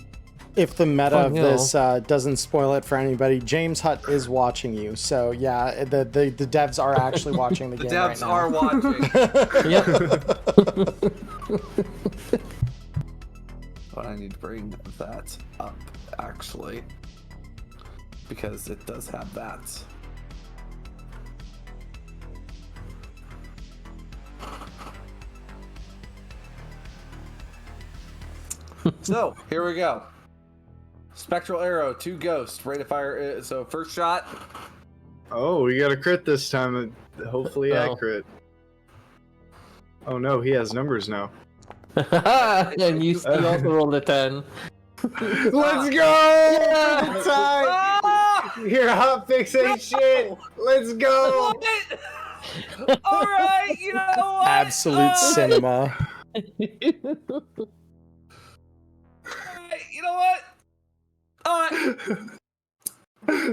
If the meta Oh, of no. this doesn't spoil it for anybody, James Hutt is watching you. So yeah, the devs are actually watching the The game right devs now. are watching. Yep. But I need to bring that up, actually. Because it does have that. So, here we go. Spectral arrow, 2 ghosts, rate of fire. So, first shot. Oh, we got a crit this time. Hopefully Oh. accurate. Oh no, he has numbers now. And you also rolled a 10. Let's go! Time! Your hot fix ain't shit! Let's go! Alright, you know what? Absolute cinema. Alright, you know what?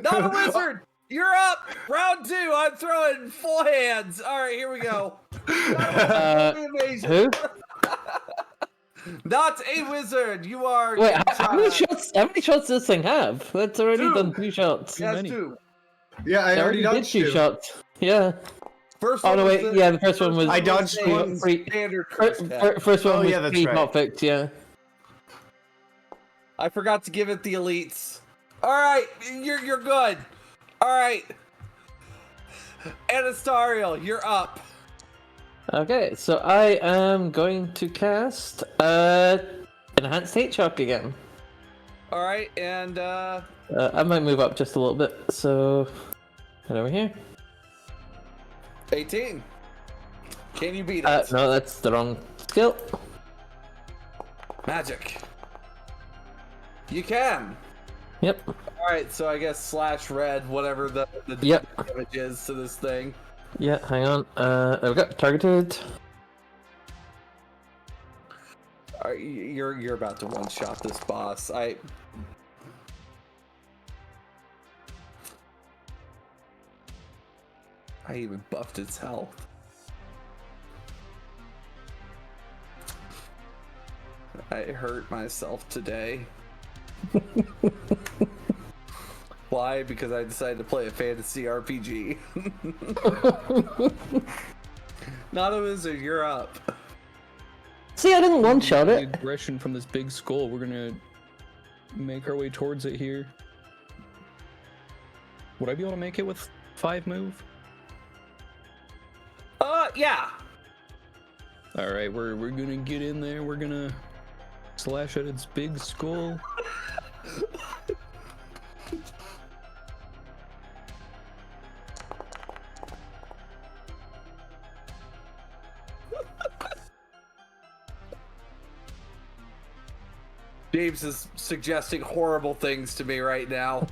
Not a wizard! You're up! Round 2, I'm throwing full hands. Alright, here we go. Who? Not a wizard. You are. Wait, how many shots? How many shots does this thing have? It's already 2. done 2 shots. Yes, many. 2. Yeah, I It already did dodged 2 you. shots. Yeah. First Oh one no, was wait. Yeah, the first one was. I dodged a one. standard curse tag. First one Oh, was yeah, that's pre right. hot fix. Yeah. I forgot to give it the elites. All right, you're good. All right, Anastariel, you're up. Okay, so I am going to cast enhanced hate shock again. All right, and I might move up just a little bit. So head over here. 18. Can you beat it? No, that's the wrong skill. Magic. You can. Yep. All right, so I guess /red, whatever the Yep. damage is to this thing. Yeah, hang on. I've got targeted. All right, you're about to one-shot this boss. I even buffed its health. I hurt myself today. Why? Because I decided to play a fantasy RPG. Not a wizard, you're up. See, I didn't one-shot The it. aggression from this big skull. We're gonna make our way towards it here. Would I be able to make it with 5 move? Yeah. All right, we're gonna get in there. We're gonna slash at its big skull. James is suggesting horrible things to me right now.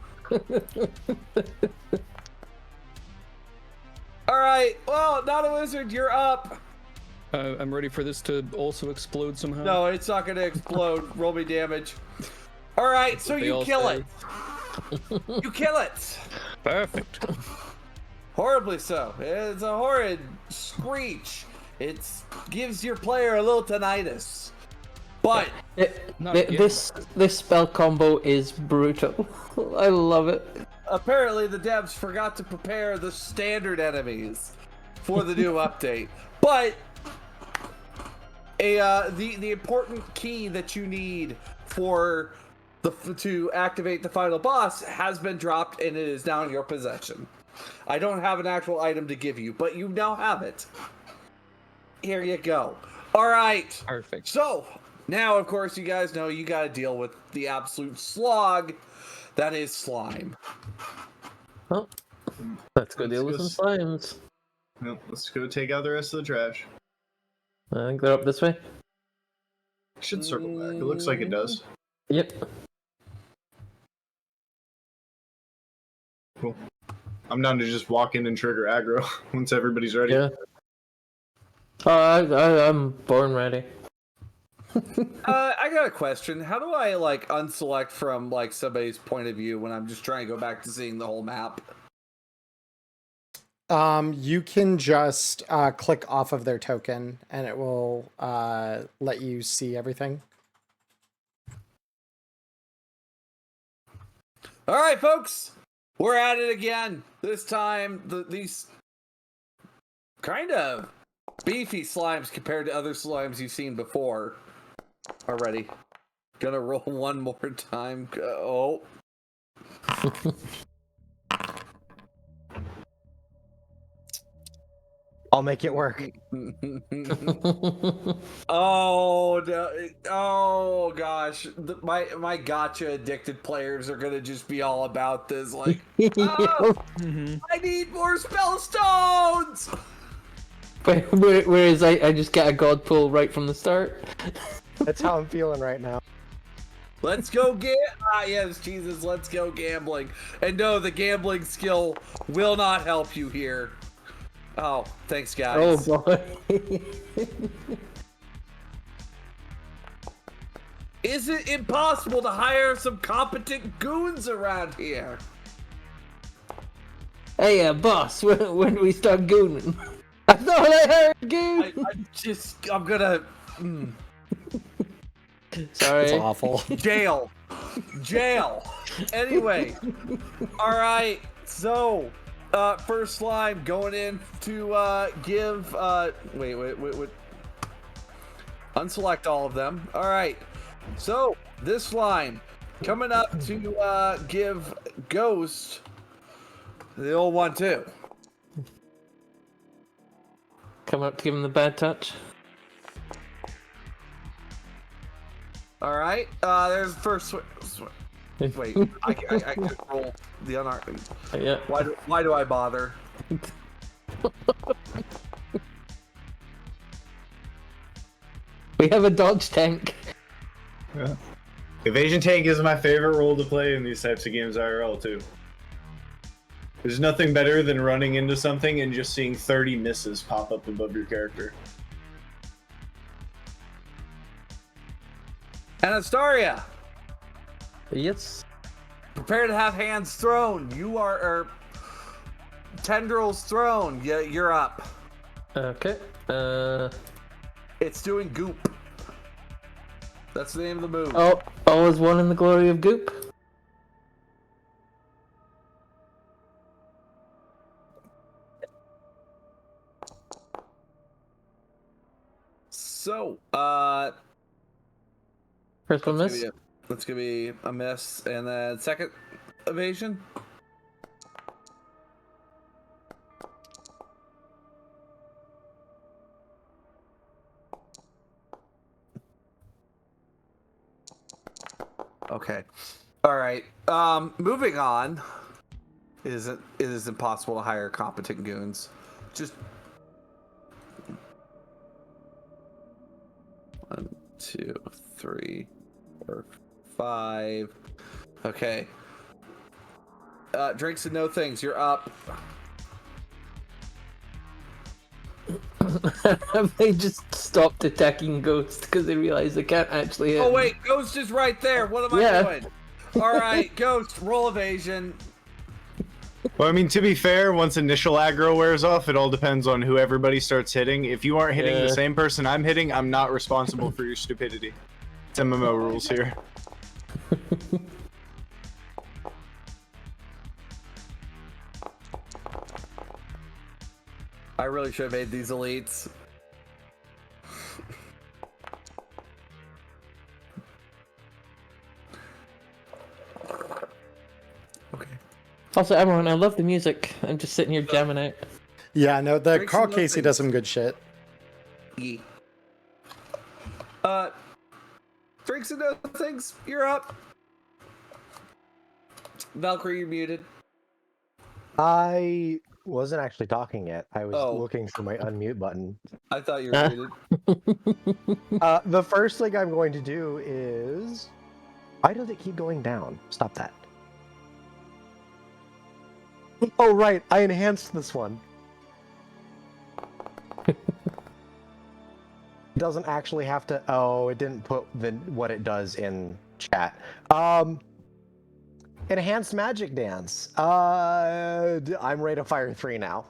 Alright, well, not a wizard, you're up. I'm ready for this to also explode somehow. No, it's not gonna explode. Roll me damage. Alright, so They you all kill say. it. You kill it. Perfect. Horribly so. It's a horrid screech. It gives your player a little tinnitus. But Not again. This spell combo is brutal. I love it. apparently the devs forgot to prepare the standard enemies for the new update. But the important key that you need for to activate the final boss has been dropped, and it is now in your possession. I don't have an actual item to give you, but you now have it. Here you go. All right. Perfect. So now, of course, you guys know you got to deal with the absolute slog that is slime. Well, let's go deal with some slimes. Well, let's go take out the rest of the trash. I think they're up this way. Should circle back. It looks like it does. Yep. Cool. I'm down to just walk in and trigger aggro once everybody's ready. Yeah. I'm born ready. I got a question. How do I unselect from somebody's point of view when I'm just trying to go back to seeing the whole map? You can just click off of their token, and it will let you see everything. All right, folks, we're at it again. This time, these kind of beefy slimes compared to other slimes you've seen before already. Gonna roll one more time. Oh. I'll make it work. Oh no! Oh gosh! My gotcha addicted players are gonna just be all about this. Like, oh, I need more spell stones. Whereas I just get a god pull right from the start. That's how I'm feeling right now. Let's go yes, Jesus, let's go gambling. And no, the gambling skill will not help you here. Oh, thanks, guys. Oh boy. Is it impossible to hire some competent goons around here? Hey, boss, when do we start gooning? I thought I heard goon! I'm gonna... Sorry. It's awful. Jail. Anyway. Alright, so... first slime going in to give... Wait. Unselect all of them. Alright. So, this slime coming up to give Ghost the old one too. Come up to give him the bad touch. Alright, there's the first wait, I could roll the unarmed. Yeah. Why do I bother? We have a dodge tank. Yeah. Evasion tank is my favorite role to play in these types of games IRL too. There's nothing better than running into something and just seeing 30 misses pop up above your character. Anastaria! Yes. Prepare to have hands thrown. You are tendrils thrown. Yeah, you're up. Okay. It's doing goop. That's the name of the move. Oh, all is one in the glory of goop. So, First one miss. That's gonna be a miss, and then second evasion. Okay. All right. Moving on. It is impossible to hire competent goons. Just 1, 2, 3, 4, 5. Okay. Drinks and no things. You're up. They just stopped attacking Ghost because they realized they can't actually hit Oh him. wait, Ghost is right there. What am I doing? All right, Ghost, roll evasion. Well, I mean, to be fair, once initial aggro wears off, it all depends on who everybody starts hitting. If you aren't hitting the same person I'm hitting, I'm not responsible for your stupidity. It's MMO rules here. I really should have made these elites. Okay. Also, Emmerron, I love the music. I'm just sitting here jamming out. Yeah, no, the Drinks Carl and Casey nothings. does some good shit. Drinks and other things, you're up. Valkyrie, you're muted. I wasn't actually talking yet. I was Oh. looking for my unmute button. I thought you were muted. The first thing I'm going to do is... Why does it keep going down? Stop that. Oh, right. I enhanced this one. It doesn't actually have to... Oh, it didn't put what it does in chat. Enhanced Magic Dance. I'm rate of fire 3 now.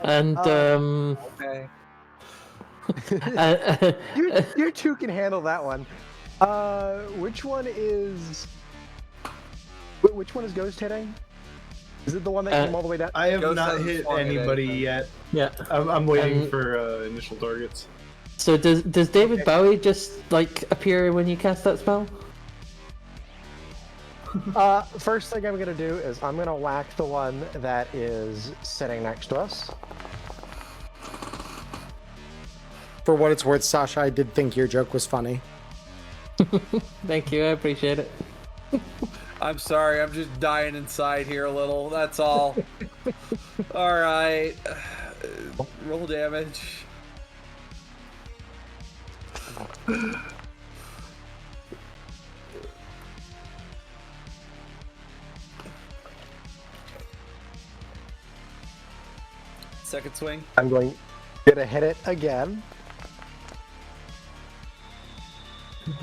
And Okay. You two can handle that one. Which one is Ghost hitting? Is it the one that came all the way down? I have Ghost not hasn't hit swung at anybody anything. yet. yeah. I'm waiting for initial targets. So does David Bowie just like appear when you cast that spell? First thing I'm gonna do is I'm gonna whack the one that is sitting next to us. For what it's worth, Sasha, I did think your joke was funny. Thank you, I appreciate it. I'm sorry, I'm just dying inside here a little, that's all. Alright. Roll damage. Second swing. I'm gonna hit it again.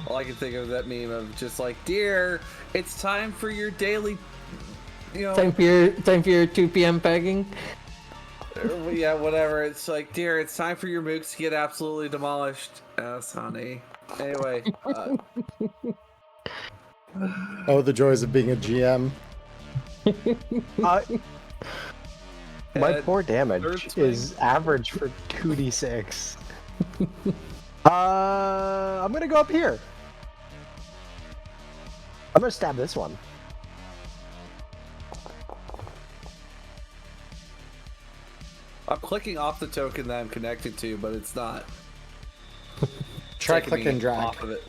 All I can think of is that meme of just like, dear, it's time for your daily, you know, Time for your 2 p.m. pegging. yeah, whatever. It's like, dear, it's time for your mooks to get absolutely demolished. Yes, honey. Anyway, Oh, the joys of being a GM. My Ed, poor third damage swing. is average for 2d6. I'm gonna go up here. I'm gonna stab this one. I'm clicking off the token that I'm connected to, but it's not. Try taking click me and drag. off of it.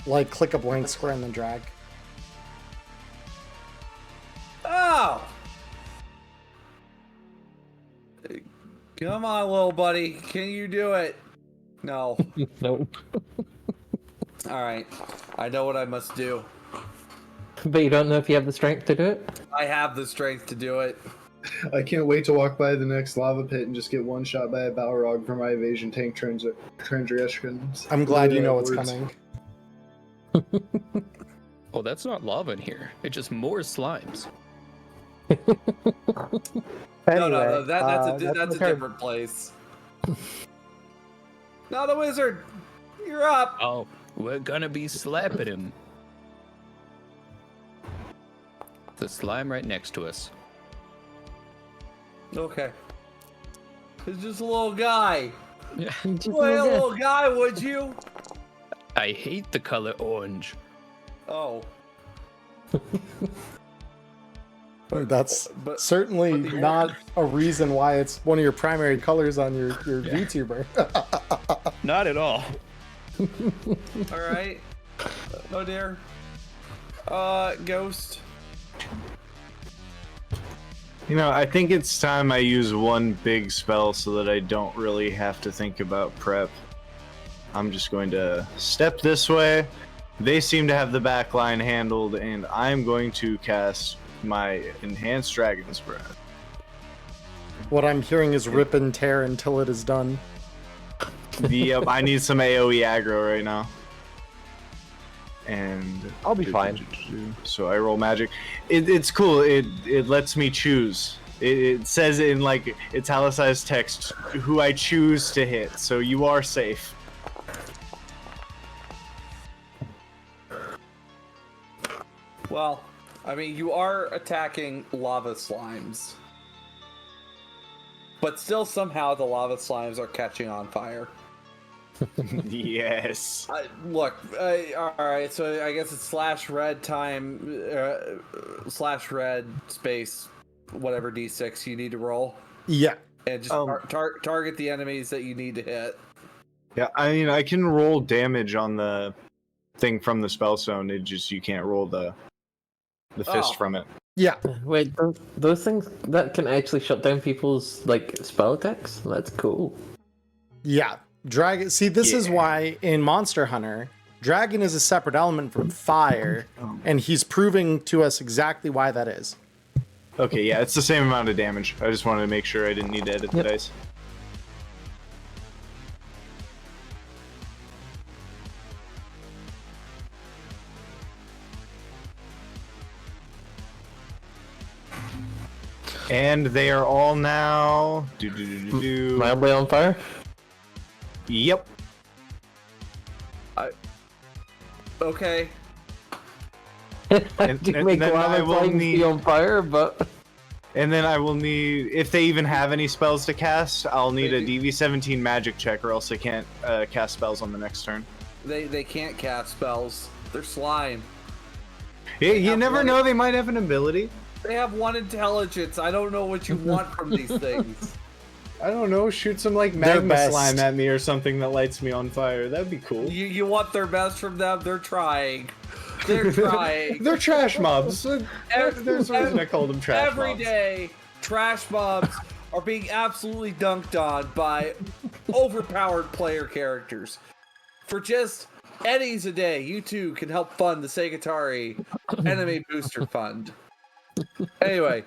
Like click a blank square and then drag. Oh! Come on, little buddy. Can you do it? No. Nope. Alright. I know what I must do. But you don't know if you have the strength to do it? I have the strength to do it. I can't wait to walk by the next lava pit and just get one shot by a Balrog for my evasion tank transgressions. I'm glad you know what's Words. coming. Oh, that's not lava in here. It's just more slimes. No, Anyway, that's a my turn. different place. Now the wizard, you're up. Oh, we're gonna be slapping him. The slime right next to us. Okay. It's just a little guy. Yeah. Play a little guy, would you? I hate the color orange. Oh. That's but- certainly but the not a reason why it's one of your primary colors on your VTuber. Not at all. All right. Oh dear. Ghost. You know, I think it's time I use one big spell so that I don't really have to think about prep. I'm just going to step this way. They seem to have the back line handled, and I'm going to cast my Enhanced Dragon's Breath. What I'm hearing is rip and tear until it is done. Yep, I need some AoE aggro right now. And I'll be fine. So I roll magic. It's cool. It lets me choose. It says in like italicized text who I choose to hit. So you are safe. Well, I mean, you are attacking lava slimes. But still, somehow, the lava slimes are catching on fire. Yes. Look, alright, so I guess it's /red time, /red space, whatever d6 you need to roll. Yeah. And just target the enemies that you need to hit. Yeah, I mean, I can roll damage on the thing from the spell zone. It just, you can't roll the fist from it. Yeah. Wait, those things that can actually shut down people's like spell attacks? That's cool. Yeah. Dragon. See, this is why in Monster Hunter, dragon is a separate element from fire, and he's proving to us exactly why that is. Okay, yeah, it's the same amount of damage. I just wanted to make sure I didn't need to edit the dice. And they are all now... Mildly on fire? Yep. Okay. Do you make then I lava will flames need- be on fire, but... And then I will need... If they even have any spells to cast, I'll need a DV-17 magic check, or else they can't cast spells on the next turn. They can't cast spells. They're slime. Yeah, you never know, they might have an ability. They have 1 intelligence. I don't know what you want from these things. I don't know, shoot some like Their magma best. slime at me or something that lights me on fire. That'd be cool. You want their best from them? They're trying. They're trying. They're trash mobs. There's a reason I called them trash Every mobs. day, trash mobs are being absolutely dunked on by overpowered player characters. For just eddies a day, you too can help fund the Segatari Enemy Booster Fund. Anyway,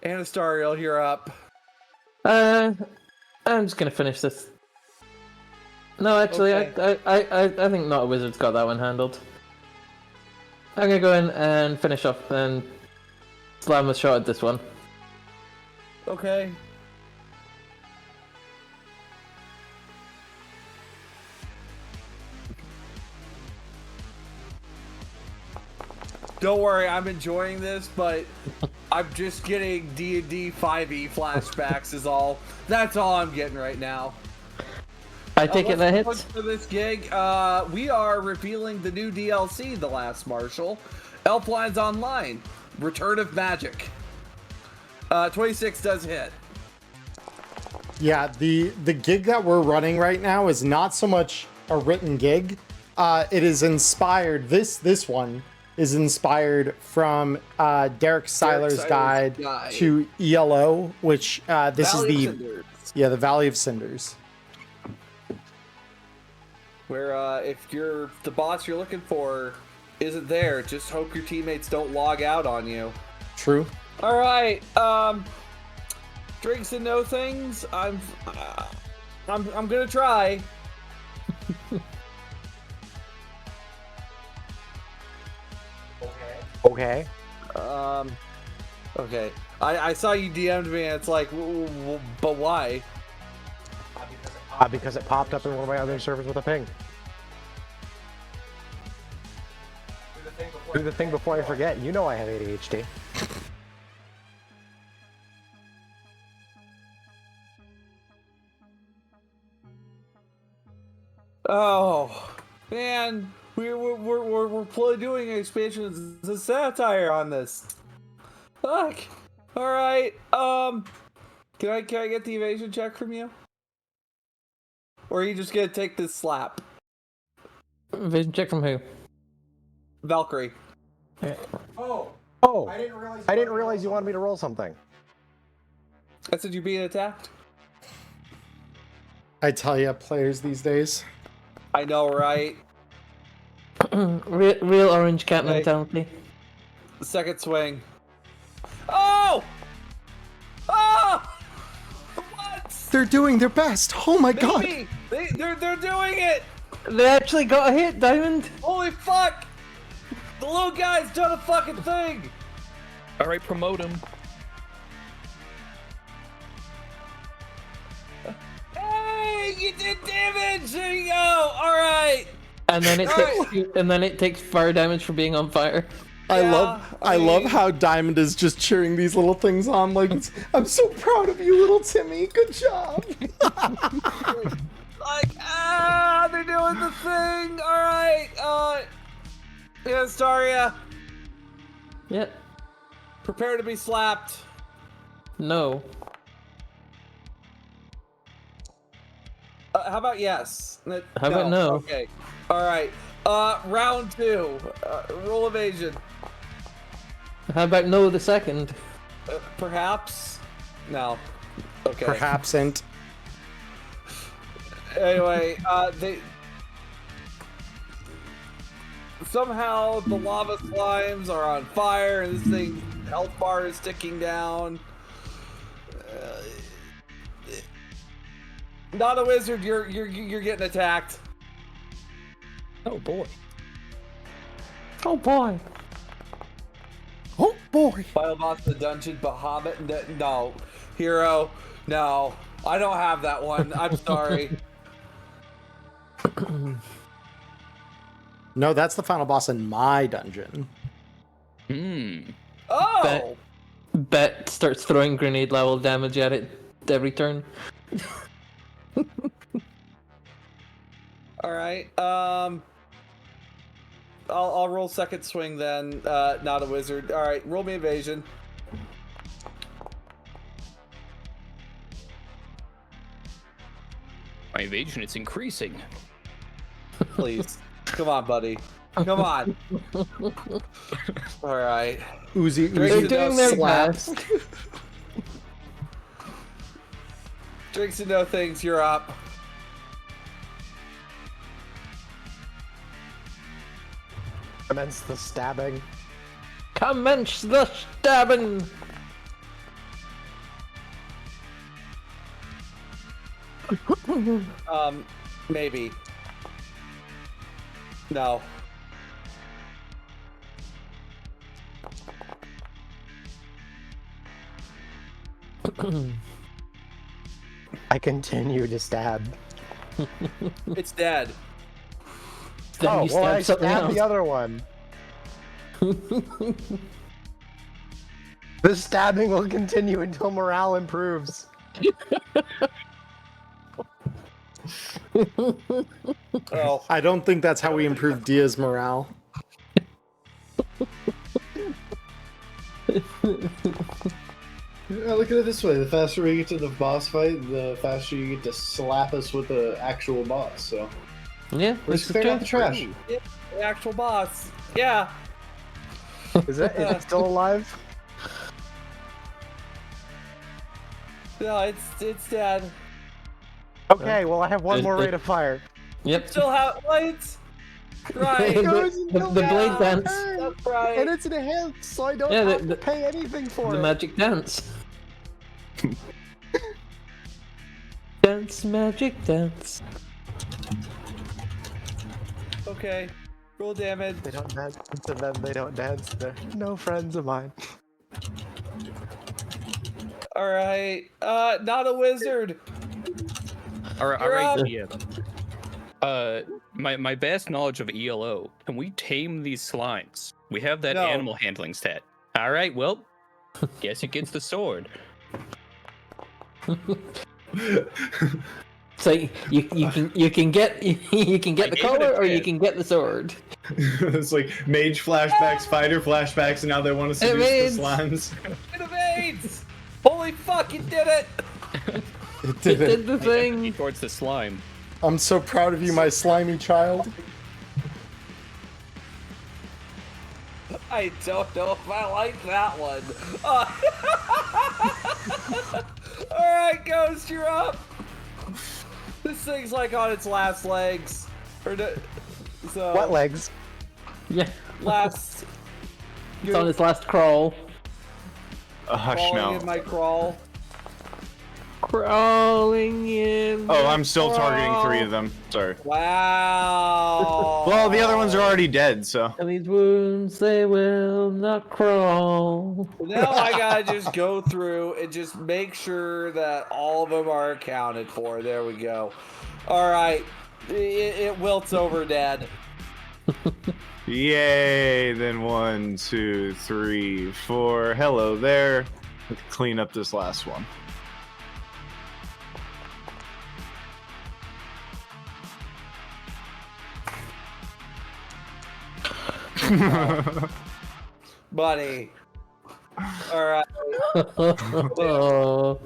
Anastariel, you're up. I'm just gonna finish this. No, actually, Okay. I think Not a Wizard's got that one handled. I'm gonna go in and finish off and slam a shot at this one. Okay. Don't worry, I'm enjoying this, but I'm just getting D&D 5e flashbacks is all. That's all I'm getting right now. I take it that What's hits. for this gig? We are revealing the new DLC, The Last Marshal, Elflines Online, Return of Magic. 26 does hit. Yeah, the gig that we're running right now is not so much a written gig. It is inspired. This one is inspired from Derek Seiler's guide to ELO, which this Valley is of Cinders, the Valley of Cinders. where if the boss you're looking for isn't there, just hope your teammates don't log out on you. True. All right, drinks and no things. I'm gonna try. Okay. Okay. I saw you DM'd me, and it's like, but why? Because it popped up in one of my other servers with a ping. Do the thing before I forget. You know I have ADHD. Oh, man, we're doing an expansion of satire on this. Fuck. All right. Can I get the evasion check from you? Or are you just gonna take this slap? Vision check from who? Valkyrie. Oh, I didn't realize you wanted me to roll something. I said you're being attacked. I tell you, players these days. I know, right? Real orange cat Hey. mentality. Second swing. Oh! Oh! What? They're doing their best. Oh my god. Baby! They're doing it! They actually got a hit, Diamond. Holy fuck! The little guy's done a fucking thing! All right, promote him. Hey, you did damage! There you go! Alright! And then it takes fire damage for being on fire. I Yeah, love how Diamond is just cheering these little things on. Like, I'm so proud of you, little Timmy. Good job. They're doing the thing. All right. Yeah, Staria, Yep. prepare to be slapped. No. How about yes? How about no? Okay. All right. Round 2. Roll evasion. How about no the second? Perhaps. No. Okay. Perhaps ain't. Anyway, they somehow the lava slimes are on fire, and this thing's health bar is ticking down. Not a wizard. You're getting attacked. Oh boy. Oh boy. Oh boy. Final boss of the dungeon, Bahamut. No, hero. No, I don't have that one. I'm sorry. No, that's the final boss in my dungeon. Oh. Bet starts throwing grenade level damage at it every turn. All right. I'll roll second swing then. Not a wizard. All right. Roll me evasion. My evasion is increasing. Please. Come on, buddy. Come on. All right. Uzi They're doing their slap. best. Drinks and no things. You're up. Commence the stabbing. Commence the stabbing. Maybe. No. I continue to stab. It's dead. Then Oh, you well, stab I something stabbed else. the other one. The stabbing will continue until morale improves. Oh. I don't think that's how we improve Dia's morale. Yeah, look at it this way: the faster we get to the boss fight, the faster you get to slap us with the actual boss. So Yeah, we're just clearing out the trash. Yeah, the actual boss. Yeah. Is it still alive? No, it's dead. Okay, well I have one more rate of fire. Yep. Still have lights. Right. the blade dance. That's right. And it's enhanced, so I don't Yeah, have to pay anything for The it. magic dance. Dance, magic dance. Okay. Roll damage. They don't dance, and then they don't dance. They're no friends of mine. All right. Not a wizard. All right, You're up. yeah. My vast knowledge of ELO. Can we tame these slimes? We have that No. animal handling stat. All right, well, guess it gets the sword. So you can get the gave color it a or you 10. can get the sword. It's like mage flashbacks, fighter flashbacks, and now they want to seduce Evades. the slimes. It evades. Holy fuck! It did it. It It did it. did the Empathy thing. towards the slime. I'm so proud of you, my slimy child. I don't know if I like that one. All right, Ghost, you're up. This thing's like on its last legs. So What legs? Yeah. last? It's on its last crawl. Hush Crawling now. in my crawl. Crawling in. Oh, I'm still targeting 3 of them. Sorry. Wow. Well, the other ones are already dead, so. And these wounds, they will not crawl. Now I gotta just go through and just make sure that all of them are accounted for. There we go. All right. It wilts over, Dad. Yay! Then 1, 2, 3, 4. Hello there. Let's clean up this last one. Buddy. Alright. Oh.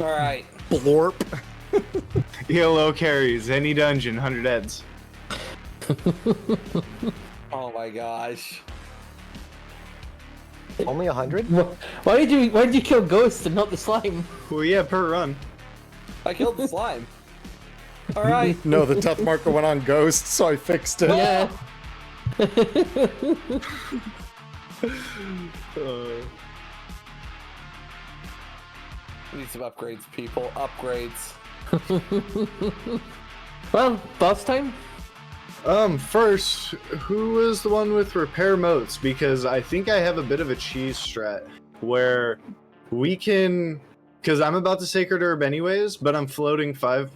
Alright. Blorp. ELO carries any dungeon, 100 heads. Oh my gosh. Only 100? Why did you kill Ghost and not the slime? Well, yeah, per run. I killed the slime. Alright. No, the death marker went on Ghost, so I fixed it. Yeah. We need some upgrades, people. Upgrades. Well, boss time? First, who is the one with repair motes? Because I think I have a bit of a cheese strat where we can, because I'm about to Sacred Herb anyways, but I'm floating 5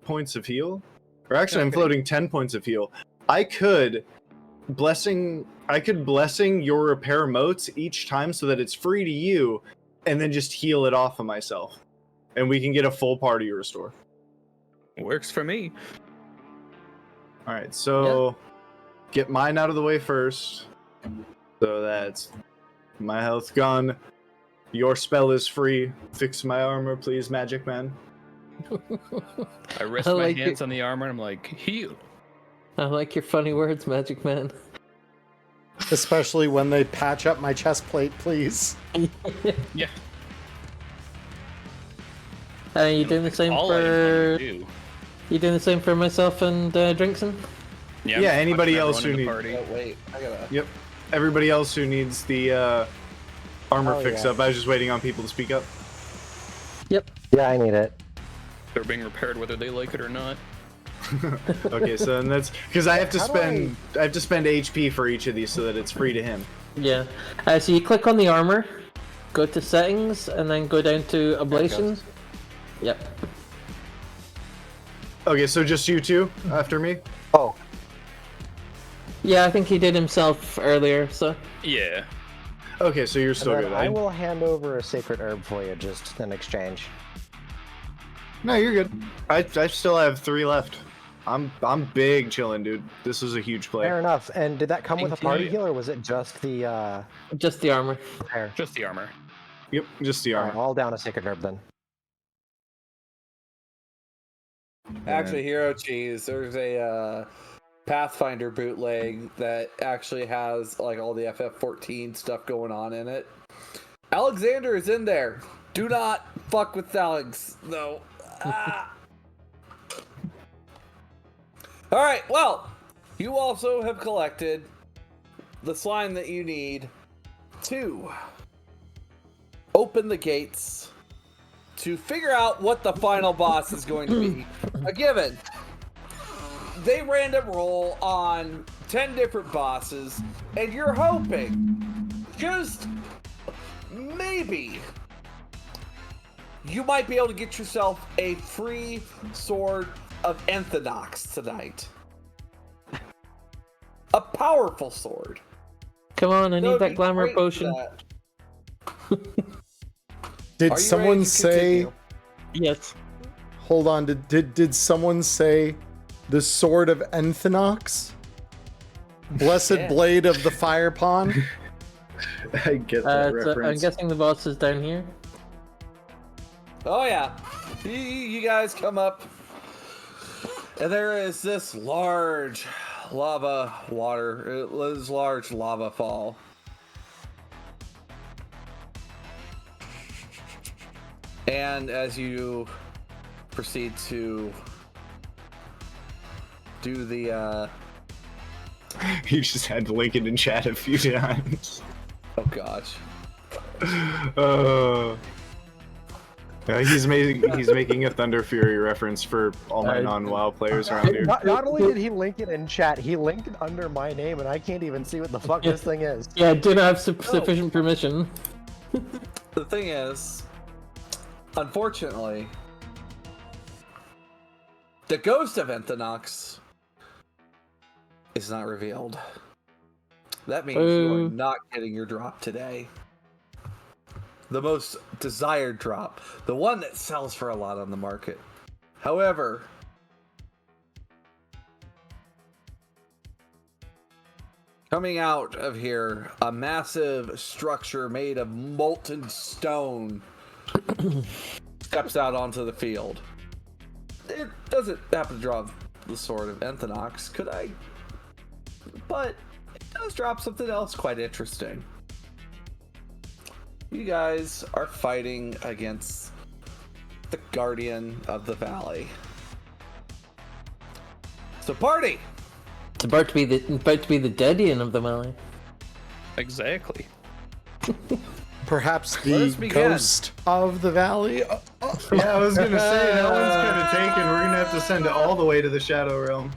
points of heal. Or actually, I'm floating 10 points of heal. I could blessing your repair motes each time so that it's free to you, and then just heal it off of myself. And we can get a full party restore. Works for me. Alright, so get mine out of the way first. So that's my health gone. Your spell is free. Fix my armor, please, Magic Man. I rest I my like hands it. on the armor and I'm like, heal. I like your funny words, Magic Man. Especially when they patch up my chest plate, please. Yeah. Are you doing the same All I for? do. You doing the same for myself and Drinkson? Yeah, Yeah, I'm anybody fucking else everyone who in the need- party. Oh, wait. I gotta. Yep. Everybody else who needs the armor Oh, fix yeah. up, I was just waiting on people to speak up. Yep. Yeah, I need it. They're being repaired whether they like it or not. Okay, so then that's because I have to How do spend I have to spend HP for each of these so that it's free to him. Yeah. So you click on the armor, go to settings, and then go down to ablations. Yep. Okay, so just you two after me? Oh, Yeah, I think he did himself earlier. So. Yeah. Okay, so you're still and good. then I will hand over a sacred herb for you just in exchange. No, you're good. I still have 3 left. I'm big chilling, dude. This is a huge play. Fair enough. And did that come with a Thank you. party heal, or was it just the Just the armor. repair? Just the armor. Yep, just the All right, armor. all down a sacred herb then. Actually, Hero Cheese, there's a Pathfinder bootleg that actually has like all the FF14 stuff going on in it. Alexander is in there. Do not fuck with Alex, though. Ah. All right. Well, you also have collected the slime that you need to open the gates to figure out what the final boss is going to be. A given. They random roll on 10 different bosses, and you're hoping, just maybe, you might be able to get yourself a free sword of Enthinox tonight. A powerful sword. Come on, I That would need that be glamour great for potion. that. Did Are you someone ready to say? continue? Yes. Hold on. Did someone say the sword of Enthinox? Blessed Yeah. blade of the fire pond? I get that So I'm reference. guessing the boss is down here. Oh yeah, you guys come up, and there is this large lava fall. And as you proceed to do the You just had to link it in chat a few times. oh gosh. He's making a Thunder Fury reference for all my non-WoW players around here. Not only did he link it in chat, he linked it under my name, and I can't even see what the fuck this thing is. Yeah, I do not have sufficient permission. The thing is, unfortunately, the ghost of Enthanox is not revealed. That means you are not getting your drop today. The most desired drop. The one that sells for a lot on the market. However, coming out of here, a massive structure made of molten stone steps out onto the field. It doesn't happen to drop the sword of Enthanox, could I? But it does drop something else quite interesting. You guys are fighting against the Guardian of the Valley. So party! It's about to be the Dedian of the Valley. Exactly. Perhaps Let us the begin. ghost of the valley. Yeah, I was gonna say that one's kind of taken. We're gonna have to send it all the way to the Shadow Realm.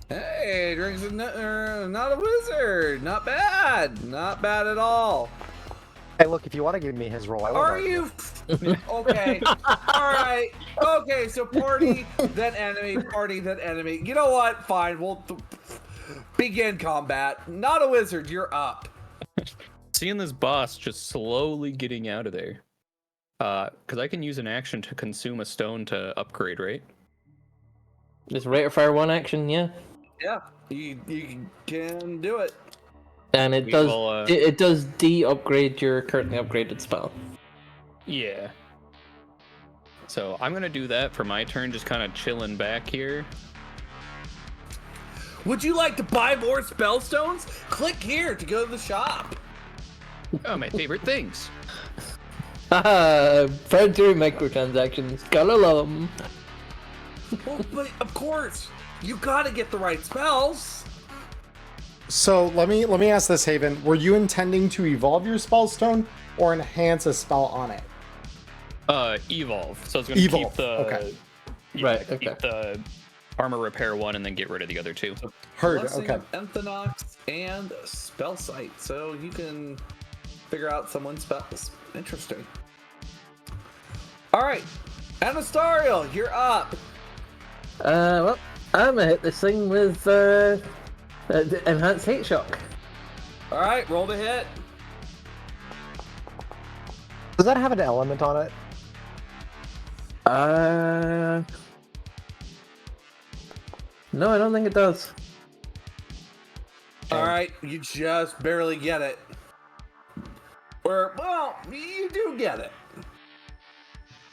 Hey, Drink's not a wizard. Not bad. Not bad at all. Hey, look, if you want to give me his role, I will. Are you? Okay. All right. Okay. So party, then enemy. Party, then enemy. You know what? Fine. We'll begin combat. Not a wizard. You're up. Seeing this boss just slowly getting out of there. Because I can use an action to consume a stone to upgrade, right? Just rate of fire one action, yeah. Yeah. You can do it. And it We does will, it does de-upgrade your currently upgraded spell. Yeah. So I'm gonna do that for my turn, just kind of chilling back here. Would you like to buy more spell stones? Click here to go to the shop. Oh, my favorite things. Haha, fed through microtransactions. Galalum. Well, but of course, you gotta get the right spells. So let me ask this, Haven. Were you intending to evolve your spell stone or enhance a spell on it? Evolve. So it's gonna Evolve, keep the okay. Right, keep the armor repair one and then get rid of the other two. Heard. Blessing Okay. of Enthanox and spell sight, so you can figure out someone's spells. Interesting. All right, Anastariel, you're up. Well, I'm gonna hit this thing with enhanced hate shock. All right, roll the hit. Does that have an element on it? No, I don't think it does. All right, you just barely get it. Or, well, you do get it.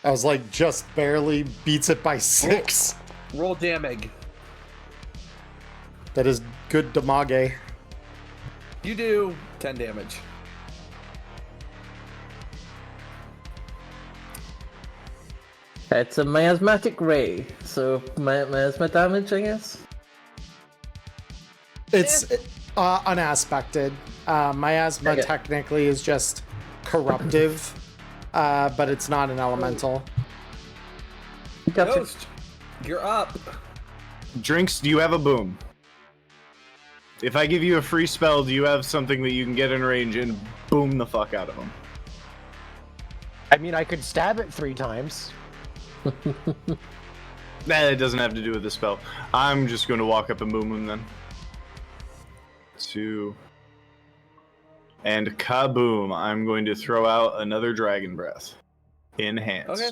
I was like, just barely beats it by 6. Roll damage. That is good damage. You do 10 damage. It's a miasmatic ray, so miasma damage, I guess. It's unaspected. Miasma Okay. technically is just corruptive, but it's not an elemental. Gotcha. Ghost, you're up. Drinks, do you have a boom? If I give you a free spell, do you have something that you can get in range and boom the fuck out of them? I mean, I could stab it 3 times. Nah, it doesn't have to do with the spell. I'm just going to walk up and boom him then. 2. And kaboom, I'm going to throw out another dragon breath. Enhanced. Okay.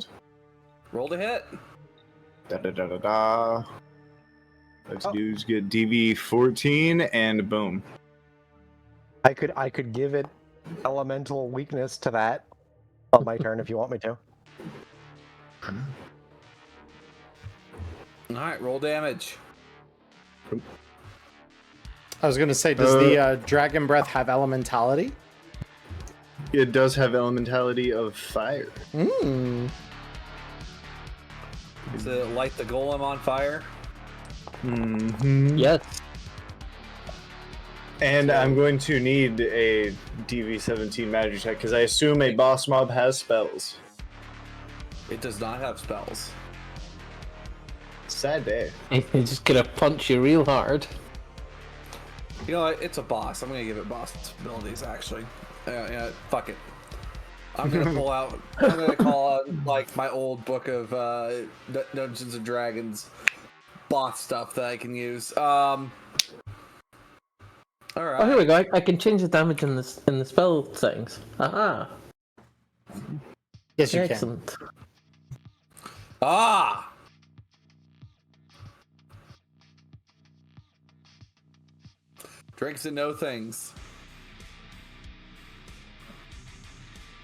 Roll the hit. Da da da da da. Let's dudes get DV 14 and boom. I could give it elemental weakness to that on my turn if you want me to. All right, roll damage. I was gonna say, does the dragon breath have elementality? It does have elementality of fire. Hmm. Does it light the golem on fire? Mm-hmm. Yes. And I'm going to need a DV17 magic check because I assume a boss mob has spells. It does not have spells. Sad day. He's just gonna punch you real hard. You know what? It's a boss. I'm gonna give it boss abilities, actually. Yeah, fuck it. I'm gonna pull out. I'm gonna call out like my old book of Dungeons and Dragons boss stuff that I can use. All right. Oh, here we go. I can change the damage in the spell settings. Aha. Yes, you can. Excellent. Ah. Drinks and no things.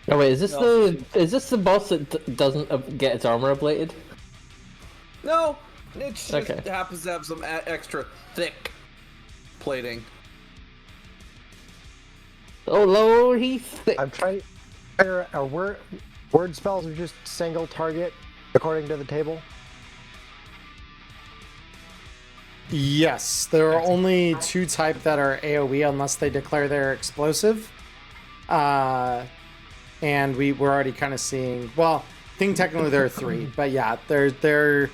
Oh wait, is this the boss that doesn't get its armor ablated? No, it just Okay. happens to have some extra thick plating. Oh Lord, he's thick. I'm trying. Are word spells are just single target according to the table? Yes, there are only 2 type that are AoE unless they declare they're explosive. And we're already kind of seeing. Well, I think technically there are 3, but yeah, they're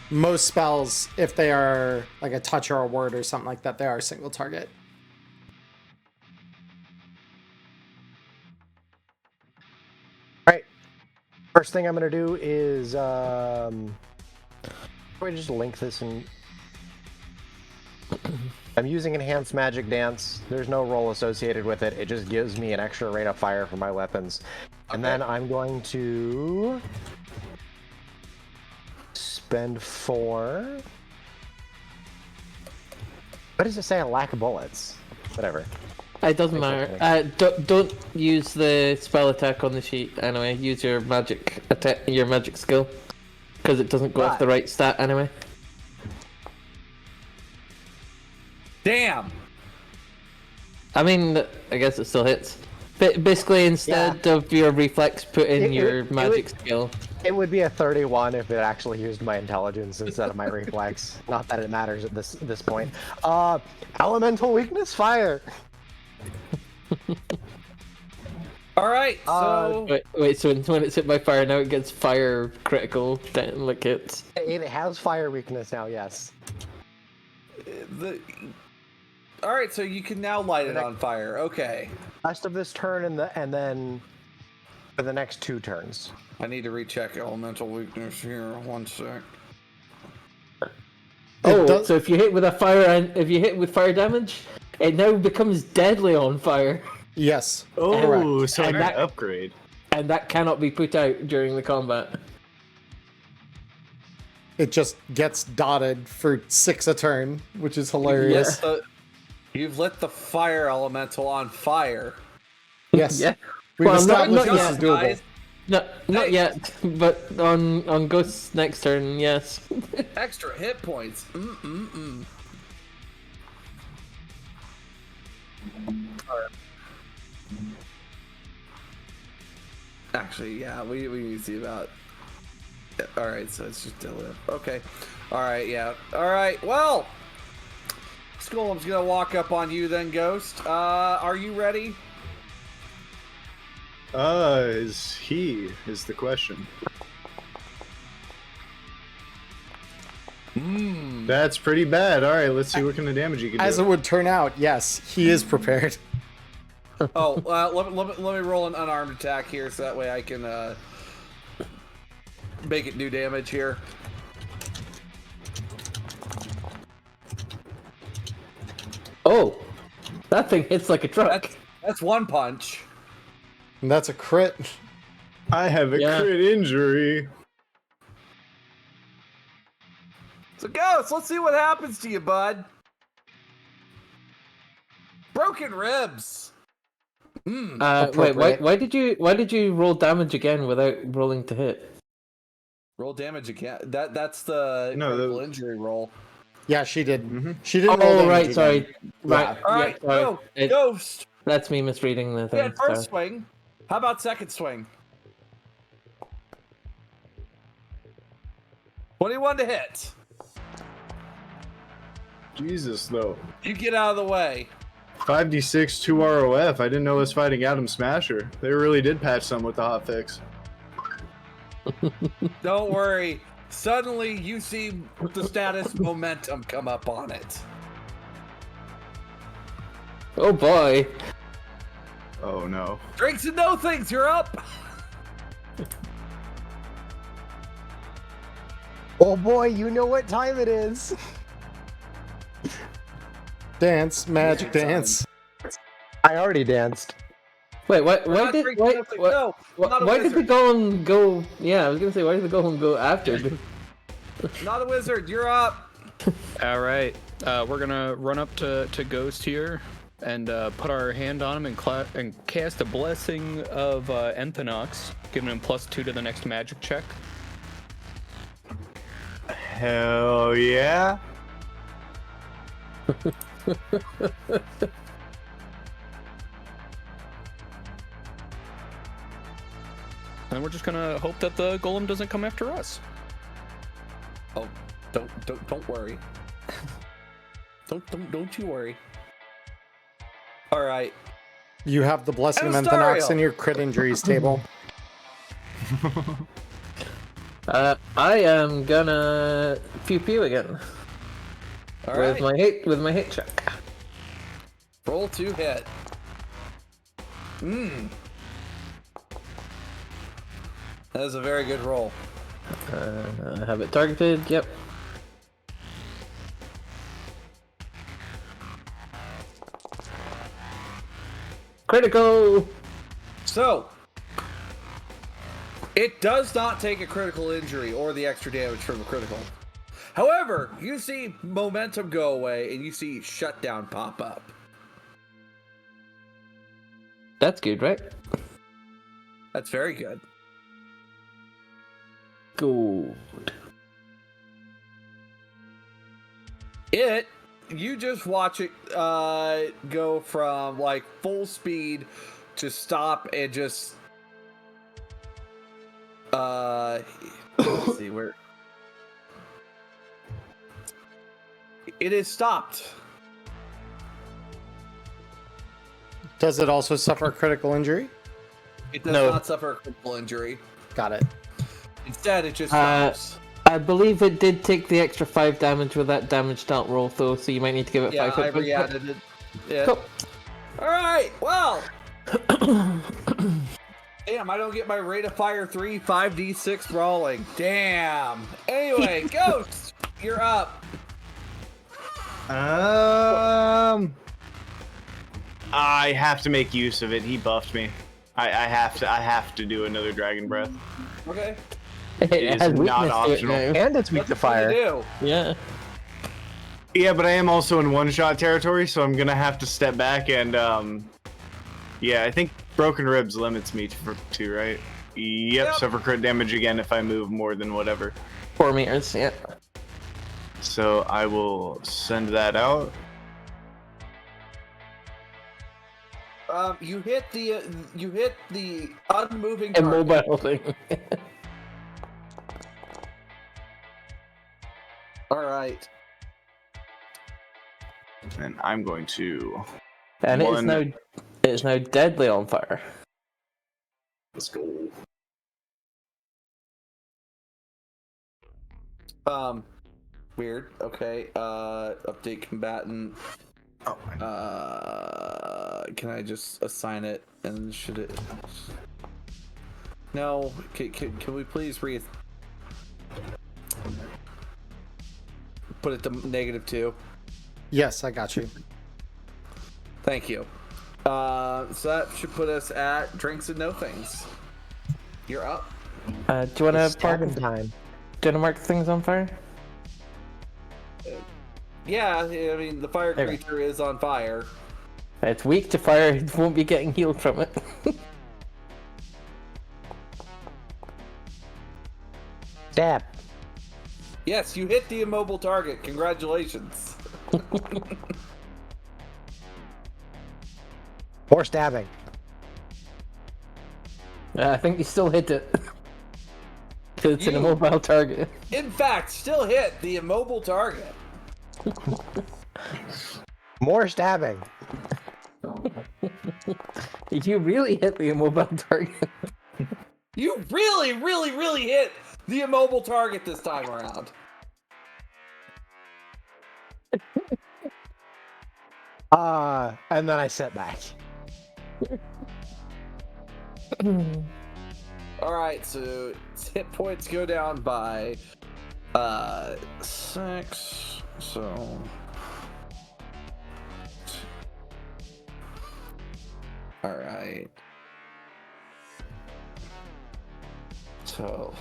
most spells, if they are like a touch or a word or something like that, they are single target. Right. First thing I'm gonna do is probably just link this and. I'm using Enhanced Magic Dance. There's no roll associated with it. It just gives me an extra rate of fire for my weapons. And then I'm going to spend 4. What does it say? I lack bullets. Whatever. It doesn't matter. Don't use the spell attack on the sheet anyway. Use your magic attack, your magic skill, because it doesn't go off the right stat anyway. Damn. I mean, I guess it still hits. But basically, instead of your reflex, put in your magic skill. It would be a 31 if it actually used my intelligence instead of my reflex. Not that it matters at this point. Elemental weakness, fire. All right. So Wait. So when it's hit by fire, now it gets fire critical like hits. It has fire weakness now. Yes. All right. So you can now light it on fire. Okay. Rest of this turn and then for the next 2 turns. I need to recheck elemental weakness here. 1 sec. So if you hit with fire damage, it now becomes deadly on fire. Yes. Oh, correct. so And an that- upgrade. And that cannot be put out during the combat. It just gets dotted for 6 a turn, which is hilarious. You've lit the fire elemental on fire. Yes. Yeah. We've Well, established not this yet, is doable. guys. Not yet, but on Ghost's next turn, yes. Extra hit points. Actually, yeah, we need to see about. All right, so it's just live. Okay. All right, yeah. All right. Well, Skullum's gonna walk up on you then, Ghost. Are you ready? Is the question. That's pretty bad. All right, let's see what kind of damage you can As do. it would turn out, yes, he is prepared. Oh, let me roll an unarmed attack here, so that way I can make it do damage here. Oh, that thing hits like a truck. That's 1 punch. And that's a crit. I have a crit injury. So Ghost, let's see what happens to you, bud. Broken ribs. Wait, why did you roll damage again without rolling to hit? Roll damage again. That's the critical injury roll. Yeah, she did. Mm-hmm. She didn't roll Oh, damage right, again. sorry. Right, All right, sorry. go, Ghost. That's me misreading the thing. Yeah, first sorry. swing. How about second swing? 21 to hit. Jesus, though. You get out of the way. 5d6, 2 ROF. I didn't know I was fighting Adam Smasher. They really did patch some with the hotfix. Don't worry. Suddenly, you see the status momentum come up on it. Oh boy. Oh no. Drinks and no things, you're up. Oh boy, you know what time it is. Dance, magic Yeah, dance. I already danced. Wait, why not did drinking why, nothing. why, No, not a why did the wizard. golem go? Yeah, I was gonna say, why did the golem go after? Not a wizard, you're up. All right, we're gonna run up to Ghost here and put our hand on him and cast a blessing of Enthanox, giving him +2 to the next magic check. Hell yeah. And we're just gonna hope that the golem doesn't come after us. Oh, don't worry. don't you worry. All right. You have the blessing of Anastario. Enthanox in your crit injuries table. I am gonna pew pew again All right. with my hit check. Roll 2 hit. That is a very good roll. I have it targeted. Yep. Critical. So, it does not take a critical injury or the extra damage from a critical. However, you see momentum go away and you see shutdown pop up. That's good, right? That's very good. Good. You just watch it go from like full speed to stop and just let's see where it is stopped. Does it also suffer a critical injury? It does No. not suffer a critical injury. Got it. Instead, it just stops. I believe it did take the extra 5 damage with that damage start roll, though, so you might need to give it Yeah, 5 I hit points. re-added it. Yeah. Cool. All right. Well. Damn, I don't get my rate of fire 3 5d6 brawling. Damn. Anyway, Ghost, you're up. I have to make use of it. He buffed me. I have to do another dragon breath. Okay. It is has not weakness to it optional. now. And it's weak to What do fire. you do? Yeah. Yeah, but I am also in one-shot territory, so I'm gonna have to step back and yeah, I think broken ribs limits me to right. Yep, suffer crit damage again if I move more than whatever. 4 meters, yeah. So I will send that out. You hit the unmoving target. Immobile thing. All right. And I'm going to And it is now deadly on fire. let's go. Weird. Okay. Update combatant. Oh, Can I just assign it and should it? No. Can we please put it to -2? Yes, I got you. Thank you. So that should put us at drinks and no things. You're up. Do you want It's to mark? stabbing Do time. you want to mark things on fire? Yeah, I mean the fire There we creature is on fire. It's weak to fire. It won't be getting healed from it. Stab. Yes, you hit the immobile target. Congratulations. More stabbing. I think you still hit it. 'Cause it's an You- immobile target. In fact, still hit the immobile target. More stabbing. You really hit the immobile target. You really, really, really hit the immobile target this time around. And then I sit back. All right, so its hit points go down by 6. So all right. So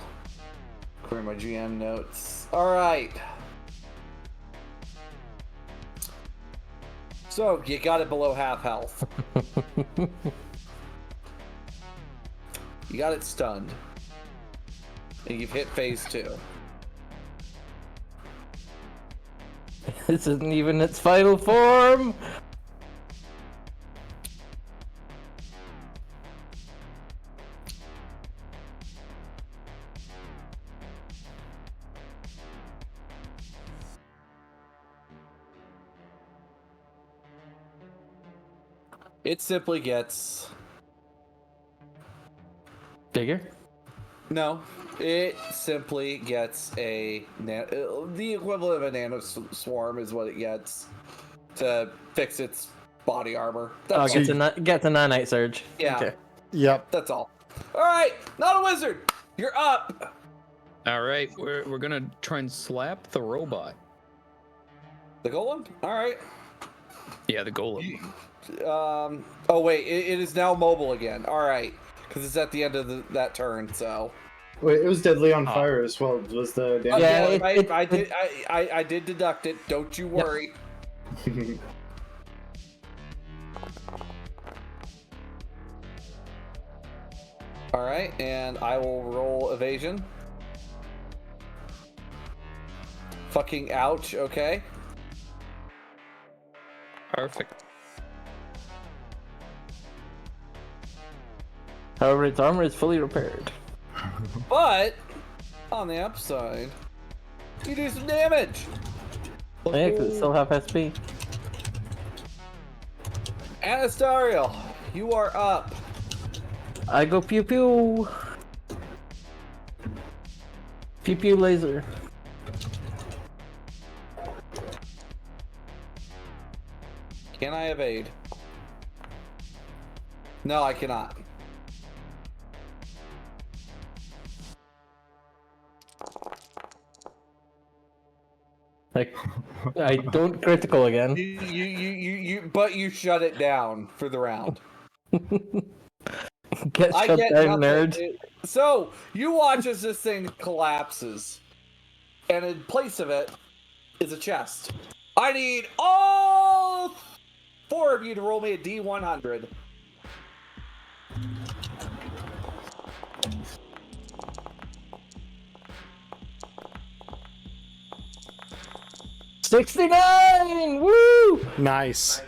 clear my GM notes. All right. So you got it below half health. You got it stunned. And you've hit phase 2. This isn't even its final form! It simply gets... Bigger? No, it simply gets the equivalent of a nano swarm is what it gets to fix its body armor. That's Get the nanite surge. Yeah. Okay. Yep. That's all. All right, not a wizard. You're up. All right, we're gonna try and slap the robot. The golem. All right. Yeah, the golem. Oh wait, it is now mobile again. All right, because it's at the end of that turn. So. Wait, it was deadly on fire as well. Was the damage? Yeah, I did deduct it. Don't you worry. All right, and I will roll evasion. Fucking ouch. Okay. Perfect. However, its armor is fully repaired. But on the upside, you do some damage. Yeah, 'cause it still have SP. Anastariel, you are up. I go pew pew. Pew pew laser. Can I evade? No, I cannot. Like, I don't critical again. But you shut it down for the round. Get shut down, nerd. So you watch as this thing collapses, and in place of it is a chest. I need all 4 of you to roll me a D100. $69! Woo! Nice.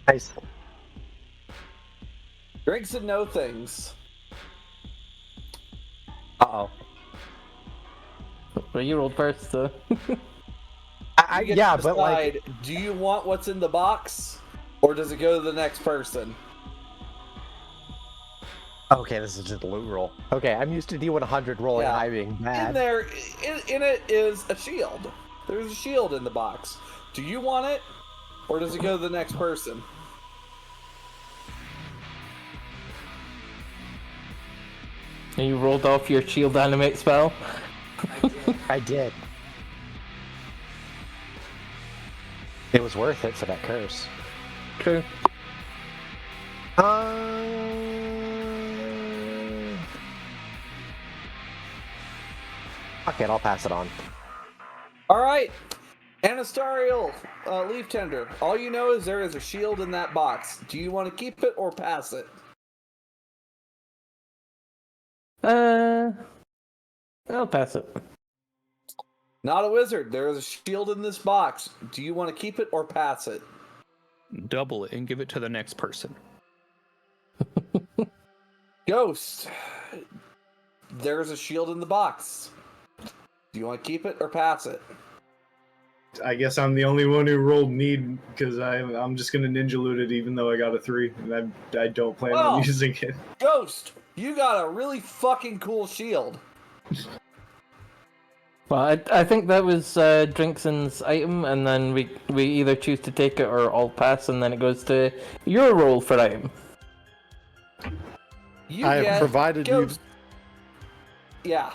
Nice. Drinks and no things. Uh-oh. Well, you rolled first, so. You get Yeah, to but like... decide, do you want what's in the box, or does it go to the next person? Okay, this is just a loot roll. Okay, I'm used to D100 rolling Yeah. high being In bad. there, in it is a shield. There's a shield in the box. Do you want it, or does it go to the next person? And you rolled off your shield animate spell? I did. It was worth it for that curse. True. Okay, I'll pass it on. All right, Anastariel, Leaf Tender. All you know is there is a shield in that box. Do you want to keep it or pass it? I'll pass it. Not a wizard. There is a shield in this box. Do you want to keep it or pass it? Double it and give it to the next person. Ghost. There's a shield in the box. Do you want to keep it or pass it? I guess I'm the only one who rolled need because I'm just gonna ninja loot it even though I got a 3 and I don't plan on using it. Ghost, you got a really fucking cool shield. Well, I think that was Drinkson's item, and then we either choose to take it or all pass, and then it goes to your roll for item. You I have get provided you. ghost- Yeah.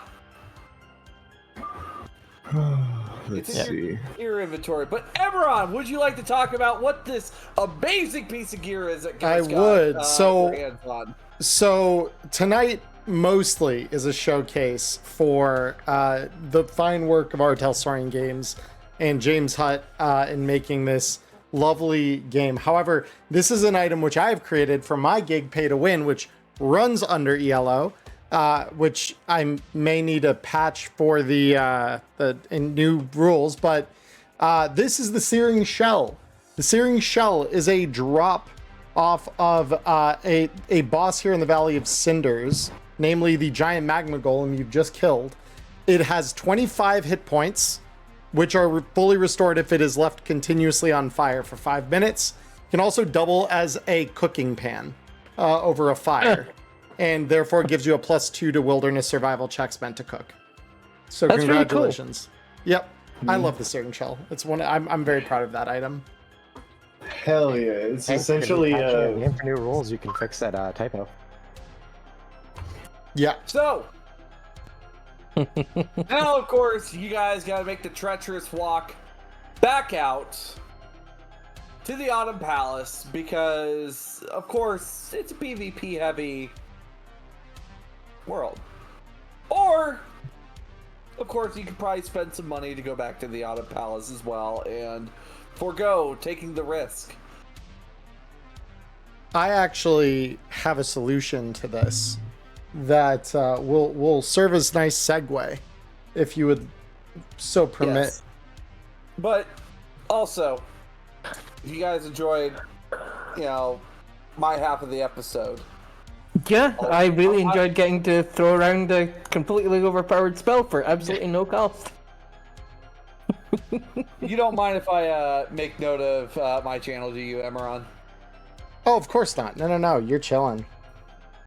Let's It's in see. your inventory. But Emmerron, would you like to talk about what this amazing piece of gear is that I guys got, would. your hands on? So tonight mostly is a showcase for the fine work of Artel Soaring Games and James Hutt in making this lovely game. However, this is an item which I have created for my gig Pay to Win, which runs under ELO, which I may need a patch for the new rules. But this is the Searing Shell. The Searing Shell is a drop off of a boss here in the Valley of Cinders, namely the giant magma golem you've just killed. It has 25 hit points, which are fully restored if it is left continuously on fire for 5 minutes. It can also double as a cooking pan over a fire, and therefore gives you a +2 to wilderness survival checks meant to cook. So That's really cool. congratulations. Yep, I love the Searing Shell. It's one I'm very proud of that item. Hell yeah! It's Thanks for essentially patching in the game for new rules. You can fix that typo. Yeah. So, now of course, you guys got to make the treacherous walk back out to the Autumn Palace because, of course, it's a PvP heavy world. Or, of course, you could probably spend some money to go back to the Autumn Palace as well and forgo taking the risk. I actually have a solution to this that will serve as a nice segue, if you would so permit. Yes. But also, if you guys enjoyed, my half of the episode. Yeah, I really enjoyed getting to throw around a completely overpowered spell for absolutely no cost. You don't mind if I make note of my channel, do you, Emmerron? Oh, of course not. No. You're chilling.